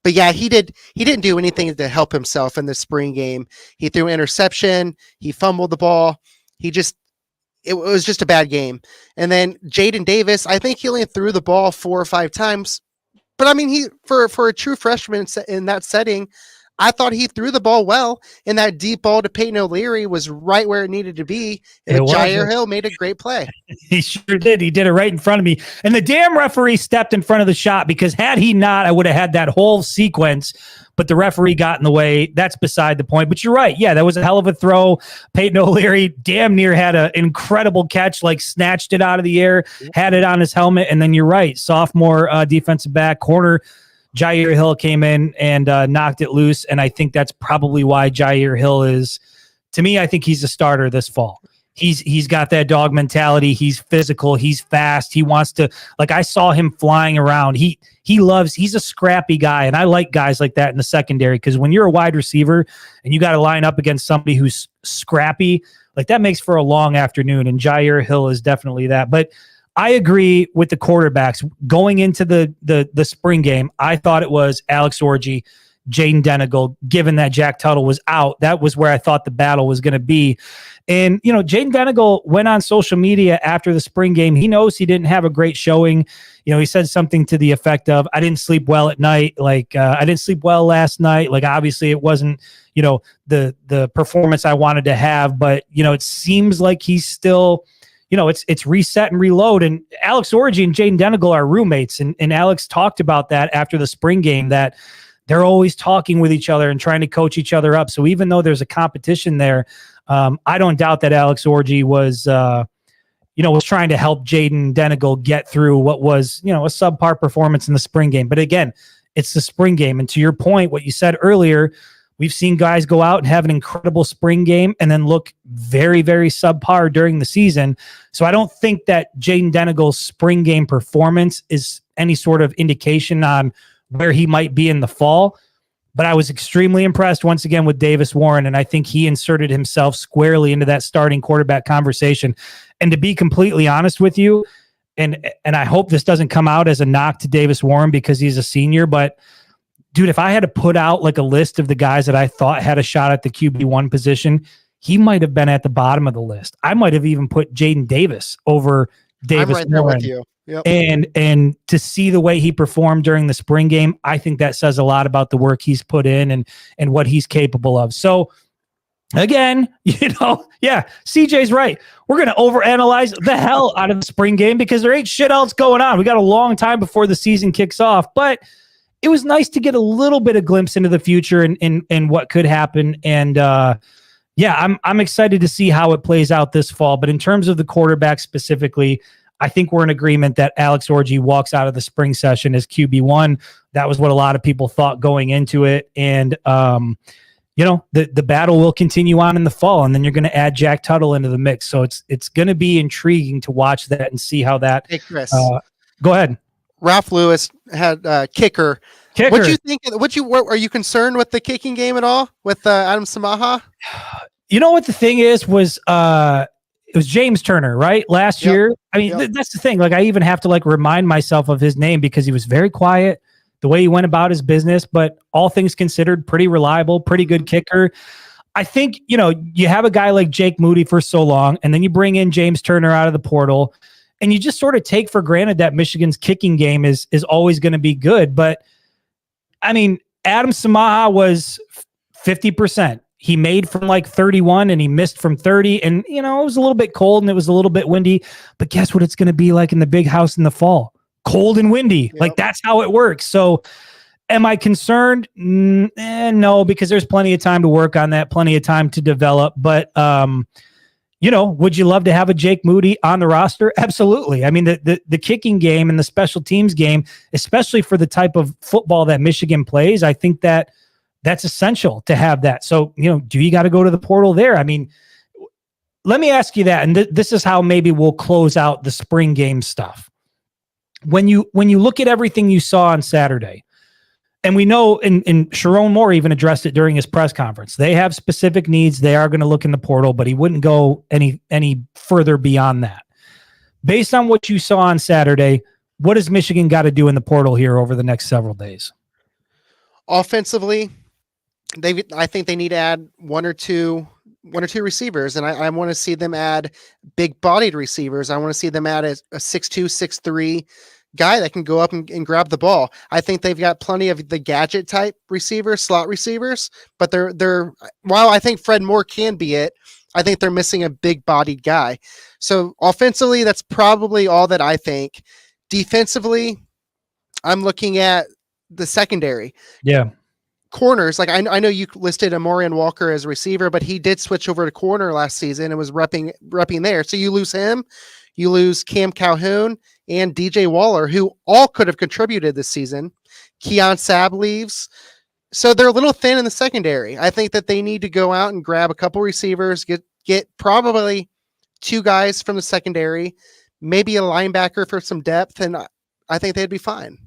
But yeah, he didn't do anything to help himself in the spring game. He threw an interception, he fumbled the ball. It was just a bad game. And then Jaden Davis, I think he only threw the ball 4 or 5 times. But I mean, he for a true freshman in that setting, I thought he threw the ball well, and that deep ball to Peyton O'Leary was right where it needed to be. And Jair Hill made a great play. He sure did. He did it right in front of me. And the damn referee stepped in front of the shot, because had he not, I would have had that whole sequence. But the referee got in the way. That's beside the point. But you're right. Yeah, that was a hell of a throw. Peyton O'Leary damn near had an incredible catch, like snatched it out of the air, had it on his helmet. And then you're right. Sophomore defensive back corner Jair Hill came in and knocked it loose. And I think that's probably why Jair Hill is, to me, I think he's a starter this fall. He's got that dog mentality. He's physical. He's fast. He wants to, like, I saw him flying around. He's a scrappy guy. And I like guys like that in the secondary, because when you're a wide receiver and you got to line up against somebody who's scrappy, like, that makes for a long afternoon. And Jair Hill is definitely that. But I agree with the quarterbacks going into the spring game. I thought it was Alex Orji, Jaden Denegal, given that Jack Tuttle was out. That was where I thought the battle was going to be. And, Jaden Denegal went on social media after the spring game. He knows he didn't have a great showing. He said something to the effect of, I didn't sleep well at night. Like, I didn't sleep well last night. Like, obviously it wasn't, the performance I wanted to have, but, it seems like he's still, it's reset and reload. And Alex Orji and Jaden Denegal are roommates. And Alex talked about that after the spring game, that they're always talking with each other and trying to coach each other up. So even though there's a competition there, I don't doubt that Alex Orji was trying to help Jaden Denegal get through what was, a subpar performance in the spring game. But again, it's the spring game. And to your point, what you said earlier, we've seen guys go out and have an incredible spring game and then look very, very subpar during the season. So I don't think that Jaden Denegal's spring game performance is any sort of indication on where he might be in the fall. But I was extremely impressed once again with Davis Warren, and I think he inserted himself squarely into that starting quarterback conversation. And to be completely honest with you, and I hope this doesn't come out as a knock to Davis Warren because he's a senior, but dude, if I had to put out like a list of the guys that I thought had a shot at the QB1 position, he might have been at the bottom of the list. I might have even put Jaden Davis over Davis I'm right there Warren. with you. Yep. And to see the way he performed during the spring game, I think that says a lot about the work he's put in and what he's capable of. So again, CJ's right. We're going to overanalyze the hell out of the spring game because there ain't shit else going on. We got a long time before the season kicks off, but it was nice to get a little bit of glimpse into the future and what could happen. And I'm excited to see how it plays out this fall. But in terms of the quarterback specifically, I think we're in agreement that Alex Orji walks out of the spring session as QB1. That was what a lot of people thought going into it. And, the battle will continue on in the fall, and then you're going to add Jack Tuttle into the mix. So it's going to be intriguing to watch that and see how that. Hey, Chris. Go ahead. Ralph Lewis had kicker. What do you think? Are you concerned with the kicking game at all with Adam Samaha? You know what the thing was it was James Turner, right? Last year. I mean, that's the thing. Like, I even have to remind myself of his name because he was very quiet, the way he went about his business, but all things considered, pretty reliable, pretty good kicker. I think, you have a guy like Jake Moody for so long, and then you bring in James Turner out of the portal, and you just sort of take for granted that Michigan's kicking game is always going to be good. But I mean, Adam Samaha was 50%. He made from 31 and he missed from 30. And, it was a little bit cold and it was a little bit windy. But guess what it's going to be like in the big house in the fall? Cold and windy. Yep. That's how it works. So am I concerned? No, because there's plenty of time to work on that, plenty of time to develop. But, would you love to have a Jake Moody on the roster? Absolutely. I mean, the kicking game and the special teams game, especially for the type of football that Michigan plays, I think that's essential to have that. So, do you got to go to the portal there? I mean, let me ask you that. And this is how maybe we'll close out the spring game stuff. When you look at everything you saw on Saturday, and we know, and Sharon Moore even addressed it during his press conference, they have specific needs. They are going to look in the portal, but he wouldn't go any further beyond that. Based on what you saw on Saturday, what does Michigan got to do in the portal here over the next several days? Offensively, I think they need to add one or two receivers, and I want to see them add big-bodied receivers. I want to see them add a 6'2", 6'3" guy that can go up and grab the ball. I think they've got plenty of the gadget type receivers, slot receivers, but they're while I think Fred Moore can be it, I think they're missing a big-bodied guy. So offensively, that's probably all that I think. Defensively, I'm looking at the secondary. Yeah. Corners, I know you listed Amorian Walker as a receiver, but he did switch over to corner last season and was repping there. So you lose him, you lose Cam Calhoun and DJ Waller, who all could have contributed this season. Keon Sabb leaves. So they're a little thin in the secondary. I think that they need to go out and grab a couple receivers, get probably 2 guys from the secondary, maybe a linebacker for some depth, and I think they'd be fine.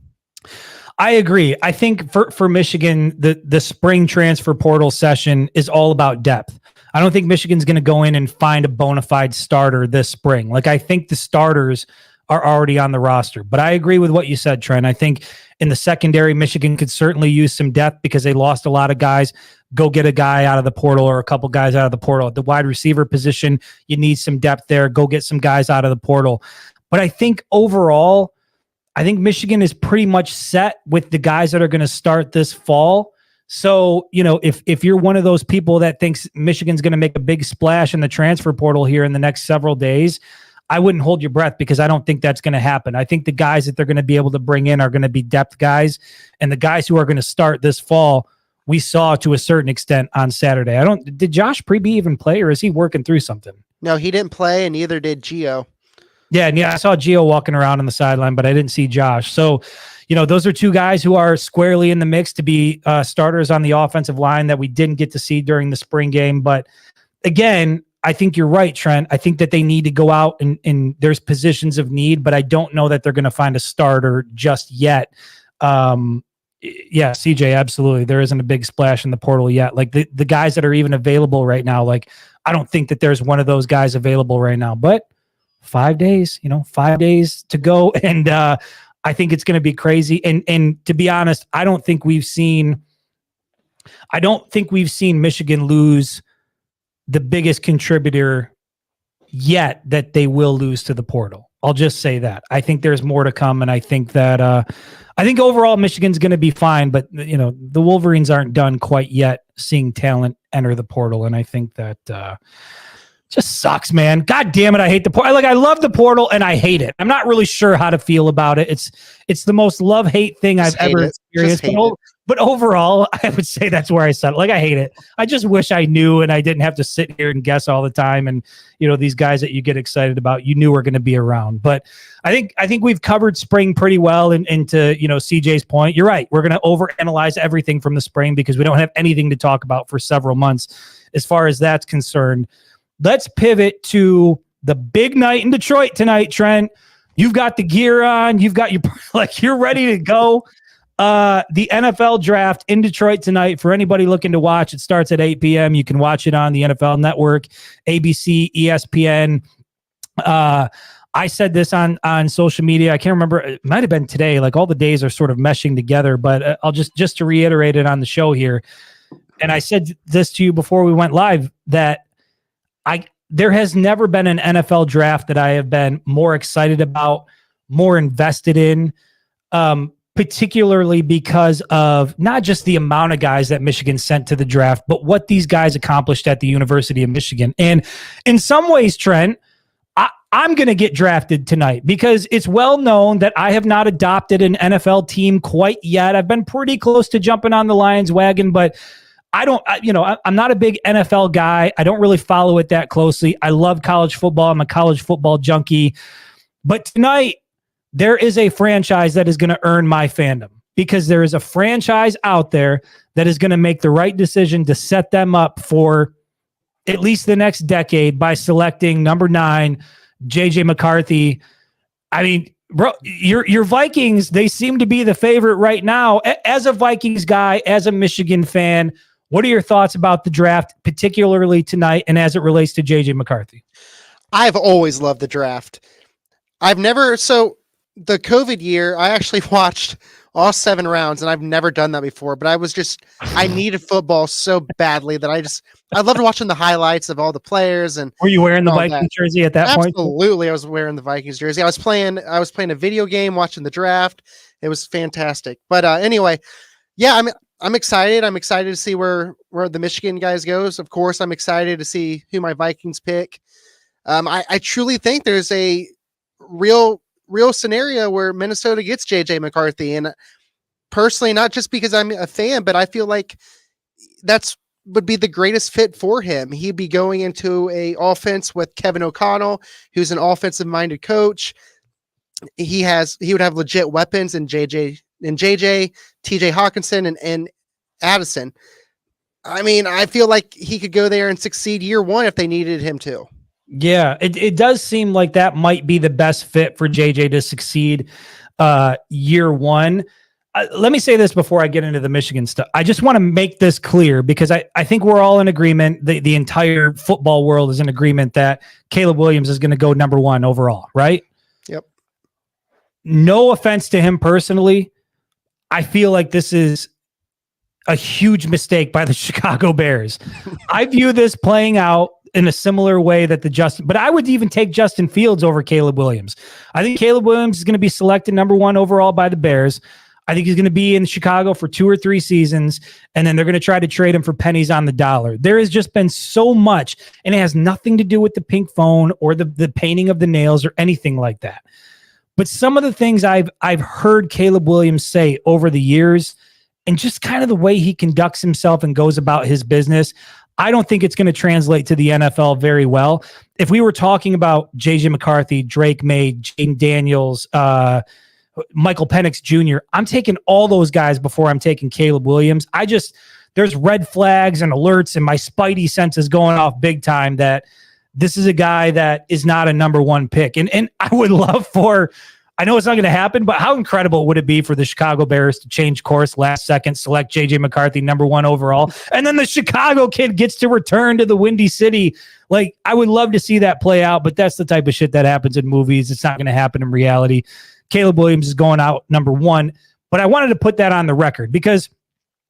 I agree. I think for Michigan, the spring transfer portal session is all about depth. I don't think Michigan's going to go in and find a bona fide starter this spring. Like, I think the starters are already on the roster. But I agree with what you said, Trent. I think in the secondary, Michigan could certainly use some depth because they lost a lot of guys. Go get a guy out of the portal or a couple guys out of the portal. At the wide receiver position, you need some depth there. Go get some guys out of the portal. But I think overall, I think Michigan is pretty much set with the guys that are going to start this fall. So, if you're one of those people that thinks Michigan's going to make a big splash in the transfer portal here in the next several days, I wouldn't hold your breath because I don't think that's going to happen. I think the guys that they're going to be able to bring in are going to be depth guys, and the guys who are going to start this fall, we saw to a certain extent on Saturday. Did Josh Preby even play, or is he working through something? No, he didn't play, and neither did Gio. Yeah, I saw Gio walking around on the sideline, but I didn't see Josh. So, those are 2 guys who are squarely in the mix to be starters on the offensive line that we didn't get to see during the spring game. But again, I think you're right, Trent. I think that they need to go out and there's positions of need, but I don't know that they're going to find a starter just yet. Yeah, CJ, absolutely. There isn't a big splash in the portal yet. Like the guys that are even available right now, like I don't think that there's one of those guys available right now, but 5 days, 5 days to go. And I think it's going to be crazy. And to be honest, I don't think we've seen Michigan lose the biggest contributor yet that they will lose to the portal. I'll just say that. I think there's more to come. And I think that, I think overall Michigan's going to be fine, but the Wolverines aren't done quite yet seeing talent enter the portal. And I think that, just sucks, man. God damn it. I hate the portal. I love the portal and I hate it. I'm not really sure how to feel about it. It's the most love-hate thing I've ever experienced. But overall, I would say that's where I said, I hate it. I just wish I knew and I didn't have to sit here and guess all the time. And, these guys that you get excited about, you knew were going to be around. But I think we've covered spring pretty well. And to, CJ's point, you're right. We're going to overanalyze everything from the spring because we don't have anything to talk about for several months as far as that's concerned. Let's pivot to the big night in Detroit tonight, Trent. You've got the gear on. You've got you're ready to go. The NFL draft in Detroit tonight. For anybody looking to watch, it starts at 8 p.m. You can watch it on the NFL Network, ABC, ESPN. I said this on social media. I can't remember. It might have been today. All the days are sort of meshing together, but I'll just to reiterate it on the show here. And I said this to you before we went live that there has never been an NFL draft that I have been more excited about, more invested in, particularly because of not just the amount of guys that Michigan sent to the draft, but what these guys accomplished at the University of Michigan. And in some ways, Trent, I'm going to get drafted tonight because it's well known that I have not adopted an NFL team quite yet. I've been pretty close to jumping on the Lions wagon, but I'm not a big NFL guy. I don't really follow it that closely. I love college football. I'm a college football junkie. But tonight, there is a franchise that is going to earn my fandom because there is a franchise out there that is going to make the right decision to set them up for at least the next decade by selecting number 9, JJ McCarthy. I mean, bro, your Vikings, they seem to be the favorite right now. As a Vikings guy, as a Michigan fan, what are your thoughts about the draft, particularly tonight and as it relates to JJ McCarthy? I've always loved the draft. The COVID year, I actually watched all 7 rounds and I've never done that before, but I needed football so badly that I loved watching the highlights of all the players. And were you wearing the Vikings jersey at that point? Absolutely. I was wearing the Vikings jersey. I was playing a video game, watching the draft. It was fantastic. But anyway, yeah, I'm excited. I'm excited to see where the Michigan guys goes. Of course, I'm excited to see who my Vikings pick. I truly think there's a real scenario where Minnesota gets JJ McCarthy. And personally, not just because I'm a fan, but I feel like would be the greatest fit for him. He'd be going into a offense with Kevin O'Connell, who's an offensive minded coach. He would have legit weapons in JJ, TJ Hawkinson and Addison. I mean, I feel like he could go there and succeed year 1 if they needed him to. Yeah, it does seem like that might be the best fit for JJ to succeed year one. Let me say this before I get into the Michigan stuff. I just want to make this clear because I think we're all in agreement. The entire football world is in agreement that Caleb Williams is going to go number one overall, right? Yep. No offense to him personally. I feel like this is a huge mistake by the Chicago Bears. I view this playing out in a similar way that but I would even take Justin Fields over Caleb Williams. I think Caleb Williams is going to be selected number one overall by the Bears. I think he's going to be in Chicago for 2 or 3 seasons, and then they're going to try to trade him for pennies on the dollar. There has just been so much, and it has nothing to do with the pink phone or the painting of the nails or anything like that. But some of the things I've heard Caleb Williams say over the years, and just kind of the way he conducts himself and goes about his business, I don't think it's going to translate to the NFL very well. If we were talking about J.J. McCarthy, Drake May, Jaden Daniels, Michael Penix Jr., I'm taking all those guys before I'm taking Caleb Williams. There's red flags and alerts, and my spidey sense is going off big time that this is a guy that is not a number one pick. And I would love I know it's not going to happen, but how incredible would it be for the Chicago Bears to change course last second, select J.J. McCarthy number one overall, and then the Chicago kid gets to return to the Windy City? Like, I would love to see that play out, but that's the type of shit that happens in movies. It's not going to happen in reality. Caleb Williams is going out number one, but I wanted to put that on the record because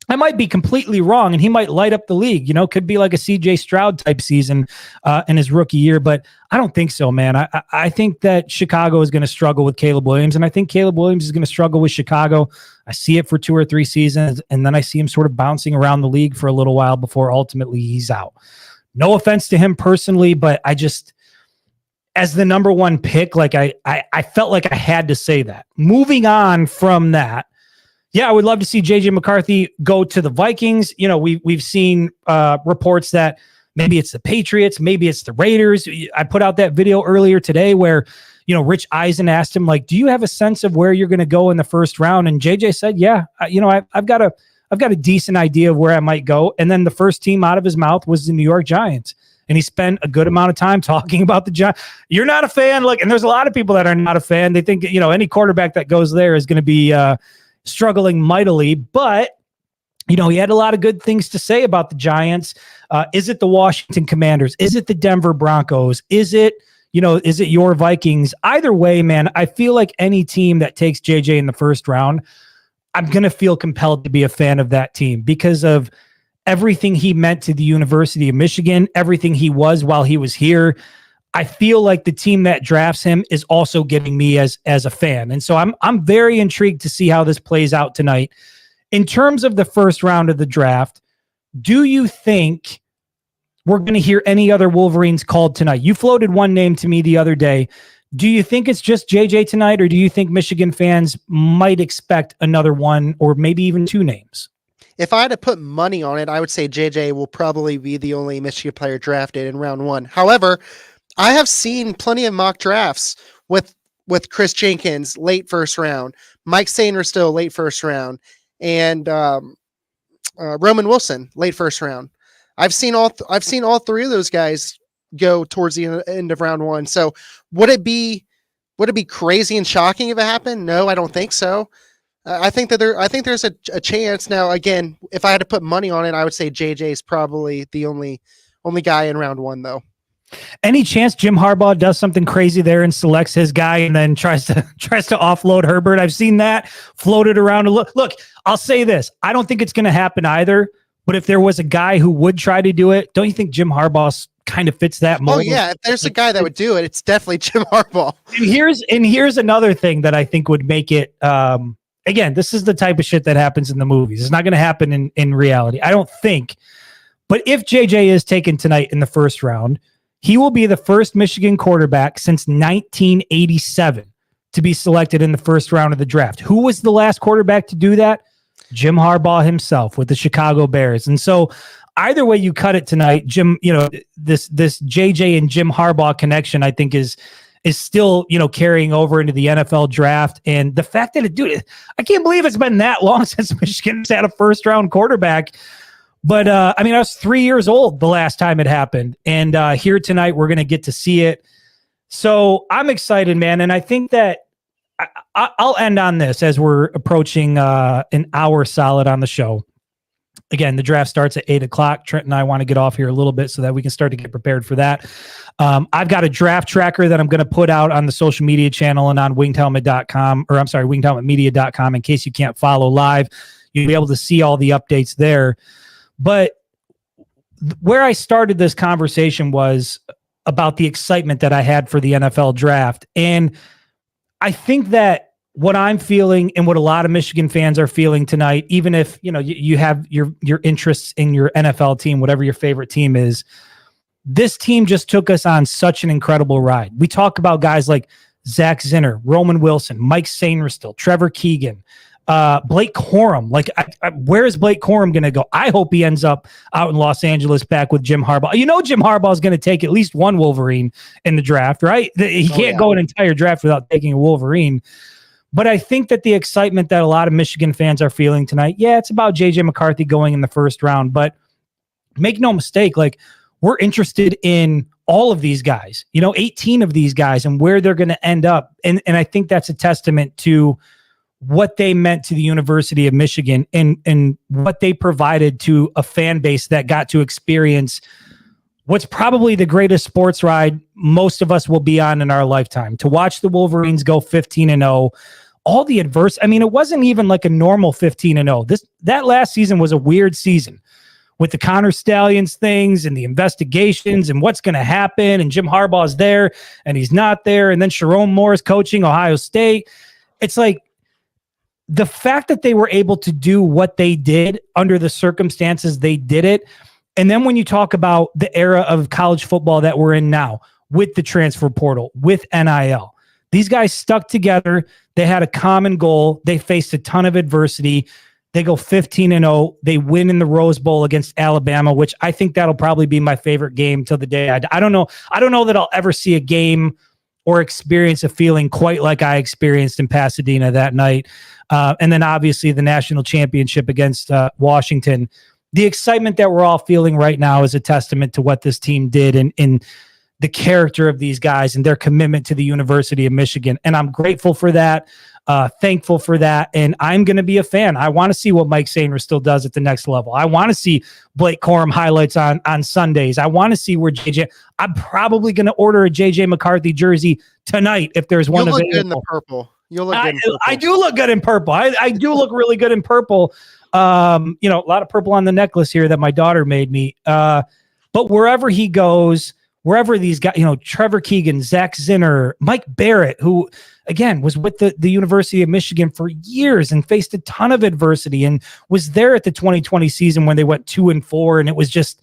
I might be completely wrong and he might light up the league. Could be like a CJ Stroud type season in his rookie year, but I don't think so, man. I think that Chicago is going to struggle with Caleb Williams, and I think Caleb Williams is going to struggle with Chicago. I see it for 2 or 3 seasons, and then I see him sort of bouncing around the league for a little while before ultimately he's out. No offense to him personally, but I just, as the number one pick, like I felt like I had to say that. Moving on from that, yeah, I would love to see J.J. McCarthy go to the Vikings. We've seen reports that maybe it's the Patriots, maybe it's the Raiders. I put out that video earlier today where, Rich Eisen asked him, like, do you have a sense of where you're going to go in the first round? And J.J. said, yeah, I've got a decent idea of where I might go. And then the first team out of his mouth was the New York Giants. And he spent a good amount of time talking about the Giants. You're not a fan. Look, and there's a lot of people that are not a fan. They think, any quarterback that goes there is going to be struggling mightily, but he had a lot of good things to say about the Giants. Is it the Washington Commanders? Is it the Denver Broncos? Is it your Vikings? Either way, man, I feel like any team that takes JJ in the first round, I'm going to feel compelled to be a fan of that team because of everything he meant to the University of Michigan, everything he was while he was here. I feel like the team that drafts him is also getting me as a fan. And so I'm very intrigued to see how this plays out tonight. In terms of the first round of the draft, do you think we're going to hear any other Wolverines called tonight? You floated one name to me the other day. Do you think it's just JJ tonight, or do you think Michigan fans might expect another one or maybe even 2 names? If I had to put money on it, I would say JJ will probably be the only Michigan player drafted in round 1. However, I have seen plenty of mock drafts with Chris Jenkins, late first round, Mike Sainristil, late first round, and Roman Wilson, late first round. I've seen all 3 of those guys go towards the end of round 1. So would it be crazy and shocking if it happened? No, I don't think so. I think there's a chance. Now, again, if I had to put money on it, I would say JJ is probably the only guy in round 1, though. Any chance Jim Harbaugh does something crazy there and selects his guy and then tries to offload Herbert? I've seen that floated around. Look, I'll say this. I don't think it's going to happen either, but if there was a guy who would try to do it, don't you think Jim Harbaugh kind of fits that mold? Oh yeah, if there's a guy that would do it, it's definitely Jim Harbaugh. And here's another thing that I think would make it again, this is the type of shit that happens in the movies. It's not going to happen in reality, I don't think. But if JJ is taken tonight in the first round, he will be the first Michigan quarterback since 1987 to be selected in the first round of the draft. Who was the last quarterback to do that? Jim Harbaugh himself with the Chicago Bears. And so either way you cut it tonight, Jim, this JJ and Jim Harbaugh connection, I think is still, carrying over into the NFL draft. And the fact that I can't believe it's been that long since Michigan's had a first round quarterback. But I mean, I was 3 years old the last time it happened, and here tonight we're going to get to see it. So I'm excited, man, and I think that I'll end on this as we're approaching an hour solid on the show. Again, the draft starts at 8:00. Trent and I want to get off here a little bit so that we can start to get prepared for that. I've got a draft tracker that I'm going to put out on the social media channel and on wingedhelmet.com, or I'm sorry, wingedhelmetmedia.com. In case you can't follow live, you'll be able to see all the updates there. But where I started this conversation was about the excitement that I had for the NFL draft. And I think that what I'm feeling and what a lot of Michigan fans are feeling tonight, even if you have your interests in your NFL team, whatever your favorite team is, this team just took us on such an incredible ride. We talk about guys like Zach Zinner, Roman Wilson, Mike Sainristil, Trevor Keegan, Blake Corum. Like, where is Blake Corum going to go? I hope he ends up out in Los Angeles back with Jim Harbaugh. Jim Harbaugh is going to take at least one Wolverine in the draft, right? He can't go an entire draft without taking a Wolverine. But I think that the excitement that a lot of Michigan fans are feeling tonight, it's about JJ McCarthy going in the first round. But make no mistake, like, we're interested in all of these guys, 18 of these guys and where they're going to end up. And I think that's a testament to what they meant to the University of Michigan and what they provided to a fan base that got to experience what's probably the greatest sports ride most of us will be on in our lifetime. To watch the Wolverines go 15-0, all the adverse. I mean, it wasn't even like a normal 15-0. That last season was a weird season with the Connor Stallions things and the investigations and what's going to happen. And Jim Harbaugh's there and he's not there. And then Sharon Moore's coaching Ohio State. It's like the fact that they were able to do what they did under the circumstances they did it. And then when you talk about the era of college football that we're in now with the transfer portal, with NIL, these guys stuck together. They had a common goal. They faced a ton of adversity. They go 15-0. They win in the Rose Bowl against Alabama, which I think that'll probably be my favorite game till the day I don't know. I don't know that I'll ever see a game or experience a feeling quite like I experienced in Pasadena that night. And then obviously the national championship against Washington. The excitement that we're all feeling right now is a testament to what this team did and the character of these guys and their commitment to the University of Michigan. And I'm grateful for that, thankful for that. And I'm going to be a fan. I want to see what Mike Sainristil does at the next level. I want to see Blake Corum highlights on Sundays. I want to see where I'm probably going to order a JJ McCarthy jersey tonight if there's one available. You'll look good in the purple. You'll look good in purple. I do look good in purple. I do look really good in purple. A lot of purple on the necklace here that my daughter made me. But wherever he goes, wherever these guys, Trevor Keegan, Zach Zinner, Mike Barrett, who again was with the University of Michigan for years and faced a ton of adversity and was there at the 2020 season when they went 2-4. And it was just,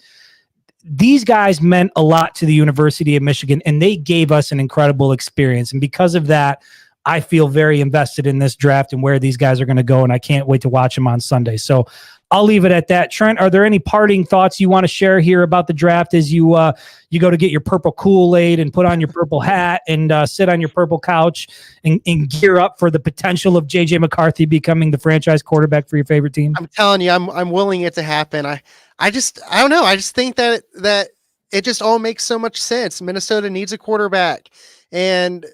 these guys meant a lot to the University of Michigan and they gave us an incredible experience. And because of that, I feel very invested in this draft and where these guys are going to go. And I can't wait to watch them on Sunday. So I'll leave it at that. Trent, are there any parting thoughts you want to share here about the draft as you go to get your purple Kool-Aid and put on your purple hat and sit on your purple couch and gear up for the potential of JJ McCarthy becoming the franchise quarterback for your favorite team? I'm telling you, I'm willing it to happen. I don't know. I just think that it just all makes so much sense. Minnesota needs a quarterback, and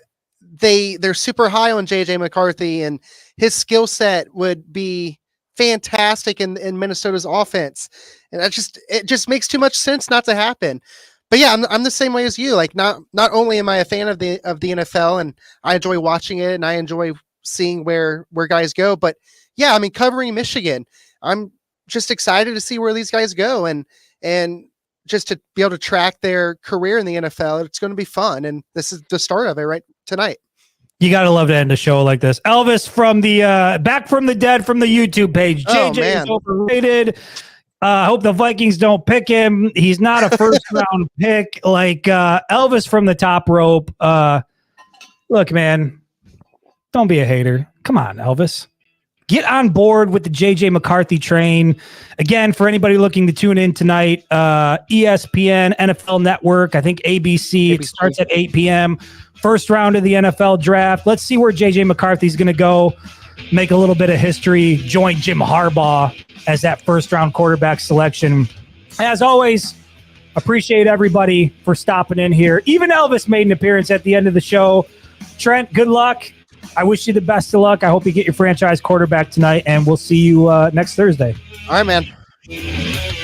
they're super high on JJ McCarthy, and his skill set would be fantastic in Minnesota's offense. And it just makes too much sense not to happen. But yeah, I'm the same way as you. Like, not only am I a fan of the NFL and I enjoy watching it and I enjoy seeing where guys go, but yeah, I mean, covering Michigan, I'm just excited to see where these guys go and just to be able to track their career in the NFL. It's going to be fun. And this is the start of it right tonight. You got to love to end a show like this. Elvis from the Back from the Dead from the YouTube page. JJ is overrated. I hope the Vikings don't pick him. He's not a first round pick. Like Elvis from the top rope. Look, man, don't be a hater. Come on, Elvis. Get on board with the JJ McCarthy train. Again, for anybody looking to tune in tonight, ESPN, NFL Network, I think ABC. It starts at 8 p.m. First round of the NFL draft. Let's see where JJ McCarthy's going to go. Make a little bit of history. Join Jim Harbaugh as that first-round quarterback selection. As always, appreciate everybody for stopping in here. Even Elvis made an appearance at the end of the show. Trent, good luck. I wish you the best of luck. I hope you get your franchise quarterback tonight, and we'll see you next Thursday. All right, man.